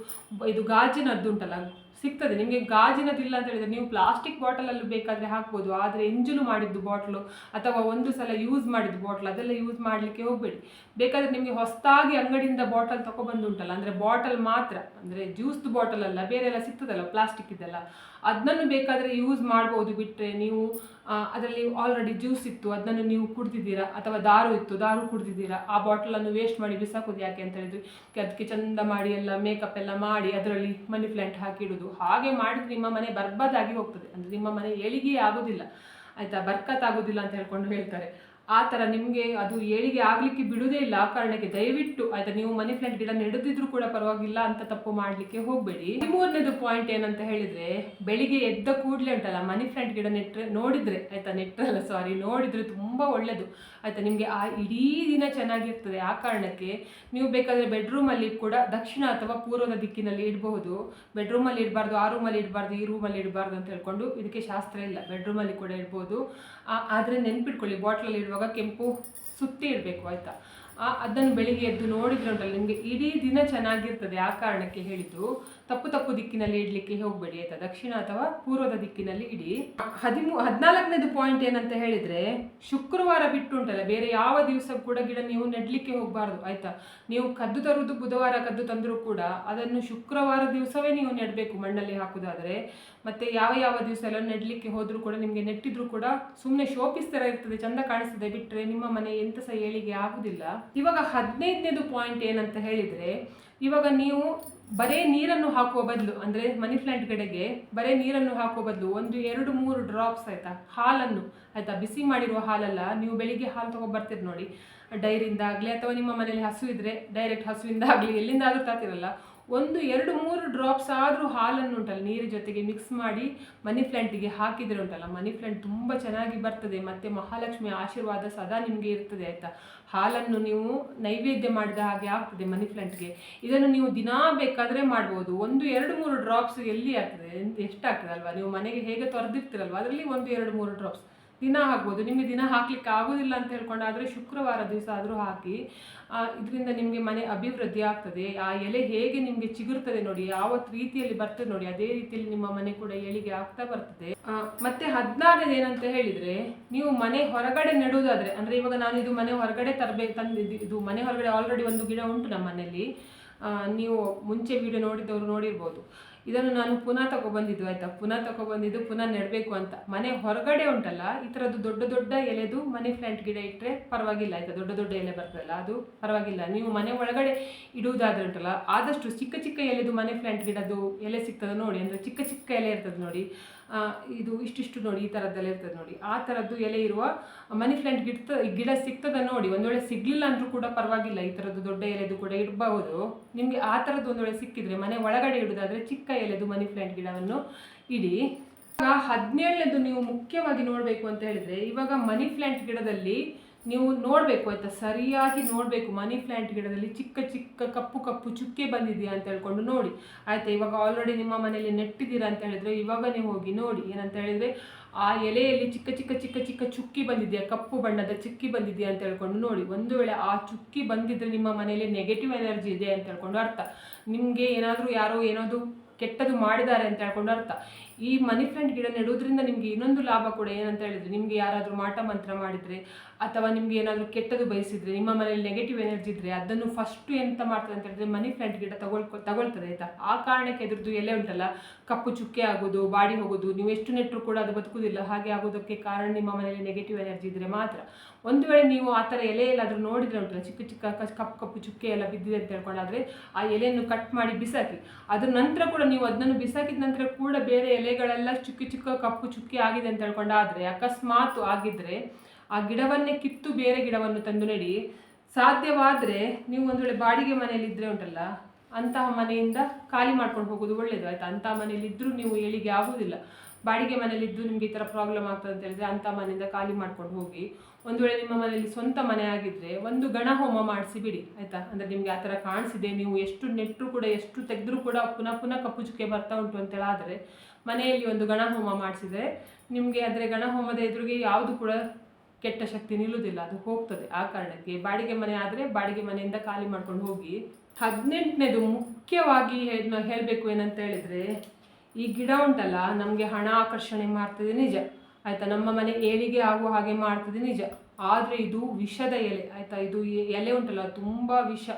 ಇದು ಗಾಜಿನದ್ದು ಉಂಟಲ್ಲ, ಸಿಗ್ತದೆ ನಿಮಗೆ. ಗಾಜಿನದಿಲ್ಲ ಅಂತ ಹೇಳಿದ್ರೆ ನೀವು ಪ್ಲಾಸ್ಟಿಕ್ ಬಾಟಲಲ್ಲೂ ಬೇಕಾದರೆ ಹಾಕ್ಬೋದು, ಆದರೆ ಎಂಜಲು ಮಾಡಿದ್ದು ಬಾಟ್ಲು ಅಥವಾ ಒಂದು ಸಲ ಯೂಸ್ ಮಾಡಿದ್ದು ಬಾಟ್ಲ್ ಅದೆಲ್ಲ ಯೂಸ್ ಮಾಡಲಿಕ್ಕೆ ಹೋಗಬೇಡಿ. ಬೇಕಾದರೆ ನಿಮಗೆ ಹೊಸದಾಗಿ ಅಂಗಡಿಯಿಂದ ಬಾಟಲ್ ತೊಗೊಬಂದು ಉಂಟಲ್ಲ, ಅಂದರೆ ಬಾಟಲ್ ಮಾತ್ರ, ಅಂದರೆ ಜ್ಯೂಸ್ದು ಬಾಟಲ್ ಅಲ್ಲ, ಬೇರೆ ಎಲ್ಲ ಸಿಗ್ತದಲ್ಲ ಪ್ಲಾಸ್ಟಿಕ್ ಇದೆಲ್ಲ, ಅದನ್ನು ಬೇಕಾದರೆ ಯೂಸ್ ಮಾಡ್ಬೋದು. ಬಿಟ್ಟರೆ ನೀವು ಅದರಲ್ಲಿ ಆಲ್ರೆಡಿ ಜ್ಯೂಸ್ ಇತ್ತು ಅದನ್ನು ನೀವು ಕುಡ್ದಿದ್ದೀರಾ, ಅಥವಾ ದಾರು ಇತ್ತು ದಾರು ಕುಡ್ದಿದ್ದೀರಾ, ಆ ಬಾಟಲನ್ನು ವೇಸ್ಟ್ ಮಾಡಿ ಬಿಸಾಕೋದು ಯಾಕೆ ಅಂತ ಹೇಳಿದ್ರೆ ಅದಕ್ಕೆ ಚಂದ ಮಾಡಿ ಎಲ್ಲ ಮೇಕಪ್ ಎಲ್ಲ ಮಾಡಿ ಅದರಲ್ಲಿ ಮನಿ ಪ್ಲ್ಯಾಂಟ್ ಹಾಕಿಡೋದು. ಹಾಗೆ ಮಾಡಿದ್ರೆ ನಿಮ್ಮ ಮನೆ ಬರ್ಬಾದಾಗಿ ಹೋಗ್ತದೆ, ಅಂದರೆ ನಿಮ್ಮ ಮನೆ ಏಳಿಗೆ ಆಗೋದಿಲ್ಲ ಆಯಿತಾ, ಬರ್ಕತ್ ಆಗೋದಿಲ್ಲ ಅಂತ ಹೇಳ್ಕೊಂಡು ಹೇಳ್ತಾರೆ. ಆ ಥರ ನಿಮಗೆ ಅದು ಏಳಿಗೆ ಆಗಲಿಕ್ಕೆ ಬಿಡುವುದೇ ಇಲ್ಲ. ಆ ಕಾರಣಕ್ಕೆ ದಯವಿಟ್ಟು ಆಯಿತಾ ನೀವು ಮನಿ ಪ್ಲ್ಯಾಂಟ್ ಗಿಡ ನೆಡದಿದ್ರು ಕೂಡ ಪರವಾಗಿಲ್ಲ ಅಂತ ತಪ್ಪು ಮಾಡಲಿಕ್ಕೆ ಹೋಗಬೇಡಿ. 13ನೇದು ಪಾಯಿಂಟ್ ಏನಂತ ಹೇಳಿದರೆ, ಬೆಳಿಗ್ಗೆ ಎದ್ದ ಕೂಡಲೇ ಉಂಟಲ್ಲ ಮನಿ ಪ್ಲ್ಯಾಂಟ್ ಗಿಡ ನೋಡಿದರೆ ಆಯಿತಾ, ನೋಡಿದರೆ ತುಂಬ ಒಳ್ಳೆಯದು ಆಯಿತಾ, ನಿಮಗೆ ಆ ಇಡೀ ದಿನ ಚೆನ್ನಾಗಿರ್ತದೆ. ಆ ಕಾರಣಕ್ಕೆ ನೀವು ಬೇಕಾದರೆ ಬೆಡ್ರೂಮಲ್ಲಿ ಕೂಡ ದಕ್ಷಿಣ ಅಥವಾ ಪೂರ್ವದ ದಿಕ್ಕಿನಲ್ಲಿ ಇಡಬಹುದು. ಬೆಡ್ರೂಮಲ್ಲಿ ಇಡಬಾರ್ದು, ಆ ರೂಮಲ್ಲಿ ಇಡಬಾರ್ದು, ಈ ರೂಮಲ್ಲಿ ಇಡಬಾರ್ದು ಅಂತ ಹೇಳ್ಕೊಂಡು ಇದಕ್ಕೆ ಶಾಸ್ತ್ರ ಇಲ್ಲ, ಬೆಡ್ರೂಮಲ್ಲಿ ಕೂಡ ಇಡ್ಬೋದು. ಆದರೆ ನೆನ್ಪಿಟ್ಕೊಳ್ಳಿ, ಬಾಟ್ಲಲ್ಲಿ ಇಡುವಾಗ ಕೆಂಪು ಸುತ್ತಿ ಇಡಬೇಕು ಆಯಿತಾ. ಅದನ್ನು ಬೆಳಿಗ್ಗೆ ಎದ್ದು ನೋಡಿದ್ರೆ ಉಂಟಲ್ಲ ನಿಮಗೆ ಇಡೀ ದಿನ ಚೆನ್ನಾಗಿರ್ತದೆ. ಆ ಕಾರಣಕ್ಕೆ ಹೇಳಿದ್ದು, ತಪ್ಪು ದಿಕ್ಕಿನಲ್ಲಿ ಇಡಲಿಕ್ಕೆ ಹೋಗಬೇಡಿ ಆಯಿತಾ, ದಕ್ಷಿಣ ಅಥವಾ ಪೂರ್ವದ ದಿಕ್ಕಿನಲ್ಲಿ ಇಡಿ. 14ನೇದು ಪಾಯಿಂಟ್ ಏನಂತ ಹೇಳಿದರೆ, ಶುಕ್ರವಾರ ಬಿಟ್ಟು ಉಂಟಲ್ಲ ಬೇರೆ ಯಾವ ದಿವಸ ಕೂಡ ಗಿಡ ನೀವು ನೆಡಲಿಕ್ಕೆ ಹೋಗಬಾರ್ದು ಆಯಿತಾ. ನೀವು ಕದ್ದು ತರುವುದು ಬುಧವಾರ ಕದ್ದು ತಂದರೂ ಕೂಡ ಅದನ್ನು ಶುಕ್ರವಾರ ದಿವಸವೇ ನೀವು ನೆಡಬೇಕು ಮಣ್ಣಲ್ಲಿ ಹಾಕೋದಾದರೆ. ಮತ್ತು ಯಾವ ದಿವಸ ಎಲ್ಲ ನೆಡಲಿಕ್ಕೆ ಹೋದರೂ ಕೂಡ ನಿಮಗೆ ನೆಟ್ಟಿದ್ರು ಕೂಡ ಸುಮ್ಮನೆ ಶೋಪೀಸ್ ಥರ ಇರ್ತದೆ, ಚಂದ ಕಾಣಿಸ್ತದೆ, ಬಿಟ್ಟರೆ ನಿಮ್ಮ ಮನೆ ಎಂತ ಸಹ ಏಳಿಗೆ ಆಗುವುದಿಲ್ಲ. ಇವಾಗ 15ನೇದು ಪಾಯಿಂಟ್ ಏನಂತ ಹೇಳಿದರೆ, ಇವಾಗ ನೀವು ಬರೇ ನೀರನ್ನು ಹಾಕುವ ಬದಲು, ಅಂದರೆ ಮನಿ ಪ್ಲ್ಯಾಂಟ್ ಗಿಡಗೆ ಬರೇ ನೀರನ್ನು ಹಾಕುವ ಬದಲು 1-2-3 ಡ್ರಾಪ್ಸ್ ಆಯಿತಾ ಹಾಲನ್ನು ಆಯಿತಾ, ಬಿಸಿ ಮಾಡಿರುವ ಹಾಲಲ್ಲ, ನೀವು ಬೆಳಿಗ್ಗೆ ಹಾಲು ತೊಗೊಬರ್ತೀರಿ ನೋಡಿ ಡೈರಿಯಿಂದ ಆಗಲಿ ಅಥವಾ ನಿಮ್ಮ ಮನೇಲಿ ಹಸು ಇದ್ದರೆ ಡೈರೆಕ್ಟ್ ಹಸುವಿಂದ ಆಗಲಿ ಎಲ್ಲಿಂದಾದರೂ ತರ್ತಿರಲ್ಲ, 1-2-3 ಡ್ರಾಪ್ಸ್ ಆದರೂ ಹಾಲನ್ನು ಉಂಟಲ್ಲ ನೀರು ಜೊತೆಗೆ ಮಿಕ್ಸ್ ಮಾಡಿ ಮನಿ ಪ್ಲ್ಯಾಂಟಿಗೆ ಹಾಕಿದರೆ ಉಂಟಲ್ಲ ಮನಿ ಪ್ಲ್ಯಾಂಟ್ ತುಂಬ ಚೆನ್ನಾಗಿ ಬರ್ತದೆ. ಮತ್ತು ಮಹಾಲಕ್ಷ್ಮಿ ಆಶೀರ್ವಾದ ಸದಾ ನಿಮಗೆ ಇರ್ತದೆ ಆಯಿತಾ. ಹಾಲನ್ನು ನೀವು ನೈವೇದ್ಯ ಮಾಡಿದ ಹಾಗೆ ಆಗ್ತದೆ ಮನಿ ಪ್ಲ್ಯಾಂಟ್ಗೆ. ಇದನ್ನು ನೀವು ದಿನಾ ಬೇಕಾದರೆ ಮಾಡ್ಬೋದು. 1-2-3 ಡ್ರಾಪ್ಸ್ ಎಲ್ಲಿ ಆಗ್ತದೆ, ಎಷ್ಟಾಗ್ತದೆ ಅಲ್ವಾ, ನೀವು ಮನೆಗೆ ಹೇಗೆ ತೊರೆದಿರ್ತೀರಲ್ವ ಅದರಲ್ಲಿ 1-2-3 ಡ್ರಾಪ್ಸ್ ದಿನ ಹಾಕ್ಬೋದು. ನಿಮಗೆ ದಿನ ಹಾಕ್ಲಿಕ್ಕೆ ಆಗೋದಿಲ್ಲ ಅಂತ ಹೇಳ್ಕೊಂಡಾದರೆ ಶುಕ್ರವಾರ ದಿವಸ ಆದರೂ ಹಾಕಿ. ಇದರಿಂದ ನಿಮಗೆ ಮನೆ ಅಭಿವೃದ್ಧಿ ಆಗ್ತದೆ. ಆ ಎಲೆ ಹೇಗೆ ನಿಮಗೆ ಚಿಗುರ್ತದೆ ನೋಡಿ, ಯಾವ ರೀತಿಯಲ್ಲಿ ಬರ್ತದೆ ನೋಡಿ, ಅದೇ ರೀತಿಯಲ್ಲಿ ನಿಮ್ಮ ಮನೆ ಕೂಡ ಏಳಿಗೆ ಆಗ್ತಾ ಬರ್ತದೆ. ಮತ್ತೆ 16ನೇದು ಏನಂತ ಹೇಳಿದರೆ, ನೀವು ಮನೆ ಹೊರಗಡೆ ನೆಡುವುದಾದರೆ, ಅಂದರೆ ಇವಾಗ ನಾನು ಇದು ಮನೆ ಹೊರಗಡೆ ತಂದಿದ್ದು, ಇದು ಮನೆ ಹೊರಗಡೆ ಆಲ್ರೆಡಿ ಒಂದು ಗಿಡ ಉಂಟು ನಮ್ಮ ಮನೆಯಲ್ಲಿ, ನೀವು ಮುಂಚೆ ವಿಡಿಯೋ ನೋಡಿದವರು ನೋಡಿರ್ಬೋದು. ಇದನ್ನು ನಾನು ಪುನಃ ತಗೊಬಂದಿದ್ದು ಆಯಿತಾ, ಪುನಃ ನೆಡಬೇಕು ಅಂತ. ಮನೆ ಹೊರಗಡೆ ಉಂಟಲ್ಲ ಈ ಥರದ್ದು ದೊಡ್ಡ ಎಲೆದು ಮನಿ ಪ್ಲ್ಯಾಂಟ್ ಗಿಡ ಇಟ್ಟರೆ ಪರವಾಗಿಲ್ಲ ಆಯಿತಾ, ದೊಡ್ಡ ಎಲೆ ಬರ್ತದಲ್ಲ ಅದು ಪರವಾಗಿಲ್ಲ. ನೀವು ಮನೆ ಒಳಗಡೆ ಇಡುವುದಾದ್ರೆ ಉಂಟಲ್ಲ ಆದಷ್ಟು ಚಿಕ್ಕ ಎಲೆದು ಮನಿ ಪ್ಲ್ಯಾಂಟ್ ಗಿಡದ್ದು ಎಲೆ ಸಿಗ್ತದೆ ನೋಡಿ, ಅಂದರೆ ಚಿಕ್ಕ ಎಲೆ ಇರ್ತದೆ ನೋಡಿ, ಇದು ಇಷ್ಟಿಷ್ಟು ನೋಡಿ, ಈ ಥರದ್ದೆಲ್ಲ ಇರ್ತದೆ ನೋಡಿ, ಆ ಥರದ್ದು ಎಲೆ ಇರುವ ಮನಿ ಪ್ಲ್ಯಾಂಟ್ ಗಿಡ ಸಿಗ್ತದೆ ನೋಡಿ. ಒಂದು ವೇಳೆ ಸಿಗಲಿಲ್ಲ ಅಂದರೂ ಕೂಡ ಪರವಾಗಿಲ್ಲ, ಈ ಥರದ್ದು ದೊಡ್ಡ ಎಲೆದು ಕೂಡ ಇಡಬಹುದು. ನಿಮಗೆ ಆ ಥರದ್ದು ಒಂದು ವೇಳೆ ಸಿಕ್ಕಿದ್ರೆ ಮನೆ ಒಳಗಡೆ ಇಡೋದಾದರೆ ಚಿಕ್ಕ ಎಲೆದು ಮನಿ ಪ್ಲ್ಯಾಂಟ್ ಗಿಡವನ್ನು ಇಡಿ. ಇವಾಗ 17ನೇದು ನೀವು ಮುಖ್ಯವಾಗಿ ನೋಡಬೇಕು ಅಂತ ಹೇಳಿದರೆ, ಇವಾಗ ಮನಿ ಪ್ಲ್ಯಾಂಟ್ ಗಿಡದಲ್ಲಿ ನೀವು ನೋಡಬೇಕು ಆಯಿತಾ, ಸರಿಯಾಗಿ ನೋಡಬೇಕು. ಮನಿ ಪ್ಲ್ಯಾಂಟ್ ಗಿಡದಲ್ಲಿ ಚಿಕ್ಕ ಕಪ್ಪು ಚುಕ್ಕೆ ಬಂದಿದೆಯಾ ಅಂತ ಹೇಳ್ಕೊಂಡು ನೋಡಿ ಆಯಿತಾ. ಇವಾಗ ಆಲ್ರೆಡಿ ನಿಮ್ಮ ಮನೆಯಲ್ಲಿ ನೆಟ್ಟಿದ್ದೀರಾ ಅಂತ ಹೇಳಿದರೆ ಇವಾಗನೇ ಹೋಗಿ ನೋಡಿ. ಏನಂತ ಹೇಳಿದರೆ, ಆ ಎಲೆಯಲ್ಲಿ ಚಿಕ್ಕ ಚುಕ್ಕಿ ಬಂದಿದೆಯಾ, ಕಪ್ಪು ಬಣ್ಣದ ಚುಕ್ಕಿ ಬಂದಿದೆಯಾ ಅಂತ ಹೇಳ್ಕೊಂಡು ನೋಡಿ. ಒಂದು ವೇಳೆ ಆ ಚುಕ್ಕಿ ಬಂದಿದ್ದರೆ ನಿಮ್ಮ ಮನೆಯಲ್ಲಿ ನೆಗೆಟಿವ್ ಎನರ್ಜಿ ಇದೆ ಅಂತ ಹೇಳ್ಕೊಂಡು ಅರ್ಥ. ನಿಮಗೆ ಯಾರೋ ಏನಾದರೂ ಕೆಟ್ಟದು ಮಾಡಿದ್ದಾರೆ ಅಂತ ಹೇಳ್ಕೊಂಡು ಅರ್ಥ. ಈ ಮನಿ ಪ್ಲ್ಯಾಂಟ್ ಗಿಡ ನೆಡೋದ್ರಿಂದ ನಿಮಗೆ ಇನ್ನೊಂದು ಲಾಭ ಕೂಡ ಏನಂತ ಹೇಳಿದರೆ, ನಿಮಗೆ ಯಾರಾದರೂ ಮಾಟ ಮಂತ್ರ ಮಾಡಿದರೆ ಅಥವಾ ನಿಮಗೆ ಏನಾದರೂ ಕೆಟ್ಟದು ಬಯಸಿದರೆ, ನಿಮ್ಮ ಮನೆಯಲ್ಲಿ ನೆಗೆಟಿವ್ ಎನರ್ಜಿ ಇದ್ದರೆ ಅದನ್ನು ಫಸ್ಟು ಎಂತ ಮಾಡ್ತದೆ ಅಂತ ಹೇಳಿದ್ರೆ ಮನಿ ಪ್ಲ್ಯಾಂಟ್ ಗಿಡ ತಗೊಳ್ತದೆ ಆಯಿತಾ. ಆ ಕಾರಣಕ್ಕೆ ಇದ್ರದ್ದು ಎಲೆ ಉಂಟಲ್ಲ ಕಪ್ಪು ಚುಕ್ಕೆ ಆಗೋದು, ಬಾಡಿ ಹೋಗೋದು, ನೀವು ಎಷ್ಟು ನೆಟ್ಟರು ಕೂಡ ಅದು ಬದುಕುವುದಿಲ್ಲ. ಹಾಗೆ ಆಗೋದಕ್ಕೆ ಕಾರಣ ನಿಮ್ಮ ಮನೆಯಲ್ಲಿ ನೆಗೆಟಿವ್ ಎನರ್ಜಿ ಇದ್ದರೆ ಮಾತ್ರ. ಒಂದು ವೇಳೆ ನೀವು ಆ ಥರ ಎಲೆ ಎಲ್ಲಾದರೂ ನೋಡಿದರೆ ಉಂಟಲ್ಲ ಚಿಕ್ಕ ಕಪ್ಪು ಚುಕ್ಕೆ ಎಲ್ಲ ಬಿದ್ದಿದೆ ಅಂತ ಹೇಳ್ಕೊಂಡಾದರೆ ಆ ಎಲೆಯನ್ನು ಕಟ್ ಮಾಡಿ ಬಿಸಾಕಿ. ಅದ್ರ ನಂತರ ಕೂಡ ನೀವು ಅದನ್ನು ಬಿಸಾಕಿದ ನಂತರ ಕೂಡ ಬೇರೆ ಎಲೆಗಳೆಲ್ಲ ಚಿಕ್ಕ ಕಪ್ಪು ಚುಕ್ಕಿ ಆಗಿದೆ ಅಂತ ಹೇಳ್ಕೊಂಡಾದರೆ, ಅಕಸ್ಮಾತ್ ಆಗಿದ್ದರೆ ಆ ಗಿಡವನ್ನೇ ಕಿತ್ತು ಬೇರೆ ಗಿಡವನ್ನು ತಂದು ನೆಡಿ. ಸಾಧ್ಯವಾದರೆ ನೀವು ಒಂದು ವೇಳೆ ಬಾಡಿಗೆ ಮನೆಯಲ್ಲಿದ್ದರೆ ಉಂಟಲ್ಲ ಅಂತಹ ಮನೆಯಿಂದ ಖಾಲಿ ಮಾಡ್ಕೊಂಡು ಹೋಗೋದು ಒಳ್ಳೆಯದು ಆಯಿತಾ. ಅಂತಹ ಮನೆಯಲ್ಲಿದ್ದರೂ ನೀವು ಏಳಿಗೆ ಆಗೋದಿಲ್ಲ. ಬಾಡಿಗೆ ಮನೆಯಲ್ಲಿದ್ದು ನಿಮಗೆ ಈ ಥರ ಪ್ರಾಬ್ಲಮ್ ಆಗ್ತದೆ ಅಂತ ಹೇಳಿದರೆ ಅಂಥ ಮನೆಯಿಂದ ಖಾಲಿ ಮಾಡ್ಕೊಂಡು ಹೋಗಿ. ಒಂದು ವೇಳೆ ನಿಮ್ಮ ಮನೆಯಲ್ಲಿ ಸ್ವಂತ ಮನೆ ಆಗಿದ್ದರೆ ಒಂದು ಗಣ ಹೋಮ ಮಾಡಿಸಿ ಬಿಡಿ ಆಯಿತಾ. ಅಂದರೆ ನಿಮಗೆ ಆ ಥರ ಕಾಣಿಸಿದೆ, ನೀವು ಎಷ್ಟು ನೆಟ್ಟರು ಕೂಡ ಎಷ್ಟು ತೆಗೆದ್ರೂ ಕೂಡ ಪುನಃ ಕಪ್ಪು ಚುಕ್ಕೆ ಬರ್ತಾ ಉಂಟು ಅಂತೇಳಾದರೆ ಮನೆಯಲ್ಲಿ ಒಂದು ಗಣ ಹೋಮ ಮಾಡಿಸಿದರೆ ನಿಮಗೆ, ಅಂದರೆ ಗಣ ಹೋಮದ ಎದುರಿಗೆ ಯಾವುದು ಕೂಡ ಕೆಟ್ಟ ಶಕ್ತಿ ನಿಲ್ಲುವುದಿಲ್ಲ, ಅದು ಹೋಗ್ತದೆ. ಆ ಕಾರಣಕ್ಕೆ ಬಾಡಿಗೆ ಮನೆ ಆದರೆ ಬಾಡಿಗೆ ಮನೆಯಿಂದ ಖಾಲಿ ಮಾಡ್ಕೊಂಡು ಹೋಗಿ. 18ನೇದು ಮುಖ್ಯವಾಗಿ ಹೇಳಬೇಕು ಏನಂತ ಹೇಳಿದರೆ, ಈ ಗಿಡ ಉಂಟಲ್ಲ ನಮಗೆ ಹಣ ಆಕರ್ಷಣೆ ಮಾಡ್ತದೆ ನಿಜ ಆಯಿತಾ, ನಮ್ಮ ಮನೆ ಏಳಿಗೆ ಆಗುವ ಹಾಗೆ ಮಾಡ್ತದೆ ನಿಜ. ಆದರೆ ಇದು ವಿಷದ ಎಲೆ ಆಯಿತಾ, ಇದು ಎಲೆ ಉಂಟಲ್ಲ ತುಂಬ ವಿಷ.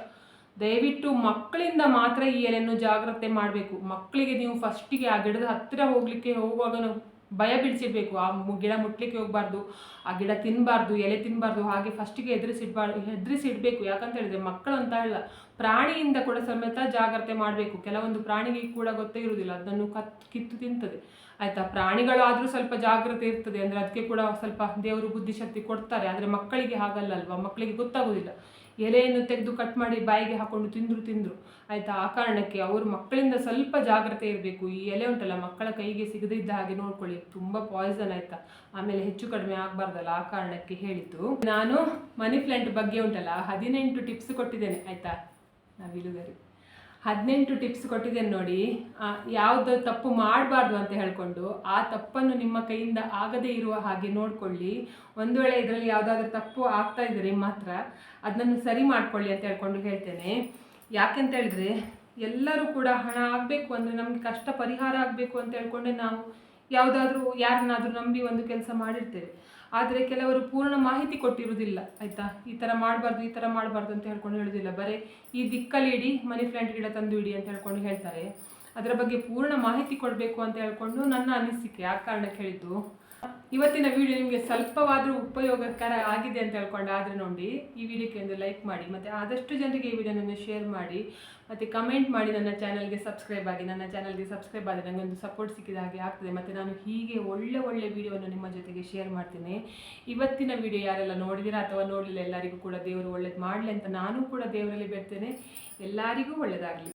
ದಯವಿಟ್ಟು ಮಕ್ಕಳಿಂದ ಮಾತ್ರ ಈ ಎಲೆಯನ್ನು ಜಾಗ್ರತೆ ಮಾಡಬೇಕು. ಮಕ್ಕಳಿಗೆ ನೀವು ಫಸ್ಟಿಗೆ ಆ ಗಿಡದ ಹತ್ತಿರ ಹೋಗುವಾಗ ನಾವು ಭಯ ಬೀಳಿಸಿಡ್ಬೇಕು. ಆ ಗಿಡ ಮುಟ್ಲಿಕ್ಕೆ ಹೋಗಬಾರ್ದು, ಆ ಗಿಡ ತಿನ್ನಬಾರ್ದು, ಎಲೆ ತಿನ್ನಬಾರ್ದು, ಹಾಗೆ ಫಸ್ಟಿಗೆ ಹೆದರಿಸಿಡ್ಬೇಕು. ಯಾಕಂತ ಹೇಳಿದ್ರೆ ಮಕ್ಕಳು ಅಂತ ಇಲ್ಲ, ಪ್ರಾಣಿಯಿಂದ ಕೂಡ ಸಮೇತ ಜಾಗ್ರತೆ ಮಾಡಬೇಕು. ಕೆಲವೊಂದು ಪ್ರಾಣಿಗೆ ಕೂಡ ಗೊತ್ತೇ ಇರುವುದಿಲ್ಲ, ಅದನ್ನು ಕಿತ್ತು ತಿಂತದೆ ಆಯಿತಾ. ಪ್ರಾಣಿಗಳಾದರೂ ಸ್ವಲ್ಪ ಜಾಗ್ರತೆ ಇರ್ತದೆ, ಅಂದರೆ ಅದಕ್ಕೆ ಕೂಡ ಸ್ವಲ್ಪ ದೇವರು ಬುದ್ಧಿಶಕ್ತಿ ಕೊಡ್ತಾರೆ. ಆದರೆ ಮಕ್ಕಳಿಗೆ ಹಾಗಲ್ಲ ಅಲ್ವಾ, ಮಕ್ಕಳಿಗೆ ಗೊತ್ತಾಗೋದಿಲ್ಲ. ಎಲೆಯನ್ನು ತೆಗೆದು ಕಟ್ ಮಾಡಿ ಬಾಯಿಗೆ ಹಾಕೊಂಡು ತಿಂದರು ಆಯಿತಾ. ಆ ಕಾರಣಕ್ಕೆ ಅವರು ಮಕ್ಕಳಿಂದ ಸ್ವಲ್ಪ ಜಾಗ್ರತೆ ಇರಬೇಕು. ಈ ಎಲೆ ಉಂಟಲ್ಲ ಮಕ್ಕಳ ಕೈಗೆ ಸಿಗದಿದ್ದ ಹಾಗೆ ನೋಡ್ಕೊಳ್ಳಿ, ತುಂಬ ಪಾಯ್ಸನ್ ಆಯಿತಾ, ಆಮೇಲೆ ಹೆಚ್ಚು ಕಡಿಮೆ ಆಗಬಾರ್ದಲ್ಲ, ಆ ಕಾರಣಕ್ಕೆ ಹೇಳಿದ್ದು. ನಾನು ಮನಿ ಪ್ಲ್ಯಾಂಟ್ ಬಗ್ಗೆ ಉಂಟಲ್ಲ 18 ಟಿಪ್ಸ್ ಕೊಟ್ಟಿದ್ದೇನೆ ಆಯಿತಾ. ನಾವಿಲುಗರಿ 18 ಟಿಪ್ಸ್ ಕೊಟ್ಟಿದ್ದೇನೆ ನೋಡಿ. ಯಾವುದು ತಪ್ಪು ಮಾಡಬಾರ್ದು ಅಂತ ಹೇಳ್ಕೊಂಡು ಆ ತಪ್ಪನ್ನು ನಿಮ್ಮ ಕೈಯಿಂದ ಆಗದೇ ಇರುವ ಹಾಗೆ ನೋಡ್ಕೊಳ್ಳಿ. ಒಂದು ವೇಳೆ ಇದರಲ್ಲಿ ಯಾವುದಾದ್ರೂ ತಪ್ಪು ಆಗ್ತಾ ಇದ್ದರೆ ಮಾತ್ರ ಅದನ್ನು ಸರಿ ಮಾಡ್ಕೊಳ್ಳಿ ಅಂತ ಹೇಳ್ಕೊಂಡು ಹೇಳ್ತೇನೆ. ಯಾಕೆಂತ ಹೇಳಿದ್ರೆ ಎಲ್ಲರೂ ಕೂಡ ಹಣ ಆಗಬೇಕು ಅಂದರೆ ನಮಗೆ ಕಷ್ಟ ಪರಿಹಾರ ಆಗಬೇಕು ಅಂತ ಹೇಳ್ಕೊಂಡೆ ನಾವು ಯಾರನ್ನಾದರೂ ನಂಬಿ ಒಂದು ಕೆಲಸ ಮಾಡಿರ್ತೇವೆ. ಆದರೆ ಕೆಲವರು ಪೂರ್ಣ ಮಾಹಿತಿ ಕೊಟ್ಟಿರುವುದಿಲ್ಲ ಆಯಿತಾ. ಈ ಥರ ಮಾಡಬಾರ್ದು ಅಂತ ಹೇಳ್ಕೊಂಡು ಹೇಳೋದಿಲ್ಲ, ಬರೀ ಈ ದಿಕ್ಕಲ್ಲಿ ಇಡಿ, ಮನಿ ಪ್ಲ್ಯಾಂಟ್ ಗಿಡ ತಂದು ಇಡಿ ಅಂತ ಹೇಳ್ಕೊಂಡು ಹೇಳ್ತಾರೆ. ಅದರ ಬಗ್ಗೆ ಪೂರ್ಣ ಮಾಹಿತಿ ಕೊಡಬೇಕು ಅಂತ ಹೇಳ್ಕೊಂಡು ನನ್ನ ಅನಿಸಿಕೆ, ಆ ಕಾರಣಕ್ಕೆ ಹೇಳಿದ್ದು. ಇವತ್ತಿನ ವಿಡಿಯೋ ನಿಮಗೆ ಸ್ವಲ್ಪವಾದರೂ ಉಪಯೋಗಕರ ಆಗಿದೆ ಅಂತ ಹೇಳ್ಕೊಂಡು ಆದರೆ ನೋಡಿ ಈ ವಿಡಿಯೋಕ್ಕೆ ಒಂದು ಲೈಕ್ ಮಾಡಿ, ಮತ್ತು ಆದಷ್ಟು ಜನರಿಗೆ ಈ ವಿಡಿಯೋನನ್ನು ಶೇರ್ ಮಾಡಿ, ಮತ್ತು ಕಮೆಂಟ್ ಮಾಡಿ. ನನ್ನ ಚಾನಲ್ಗೆ ಸಬ್ಸ್ಕ್ರೈಬ್ ಆಗಿ. ನನ್ನ ಚಾನಲ್ಗೆ ಸಬ್ಸ್ಕ್ರೈಬ್ ಆದರೆ ನನಗೆ ಒಂದು ಸಪೋರ್ಟ್ ಸಿಕ್ಕಿದ ಹಾಗೆ ಆಗ್ತದೆ, ಮತ್ತು ನಾನು ಹೀಗೆ ಒಳ್ಳೆ ವಿಡಿಯೋವನ್ನು ನಿಮ್ಮ ಜೊತೆಗೆ ಶೇರ್ ಮಾಡ್ತೀನಿ. ಇವತ್ತಿನ ವಿಡಿಯೋ ಯಾರೆಲ್ಲ ನೋಡಿದಿರಾ ಅಥವಾ ನೋಡಲಿಲ್ಲ ಎಲ್ಲರಿಗೂ ಕೂಡ ದೇವರು ಒಳ್ಳೇದು ಮಾಡಲಿ ಅಂತ ನಾನು ಕೂಡ ದೇವರಲ್ಲಿ ಬೇಡ್ತೇನೆ. ಎಲ್ಲರಿಗೂ ಒಳ್ಳೆಯದಾಗಲಿ.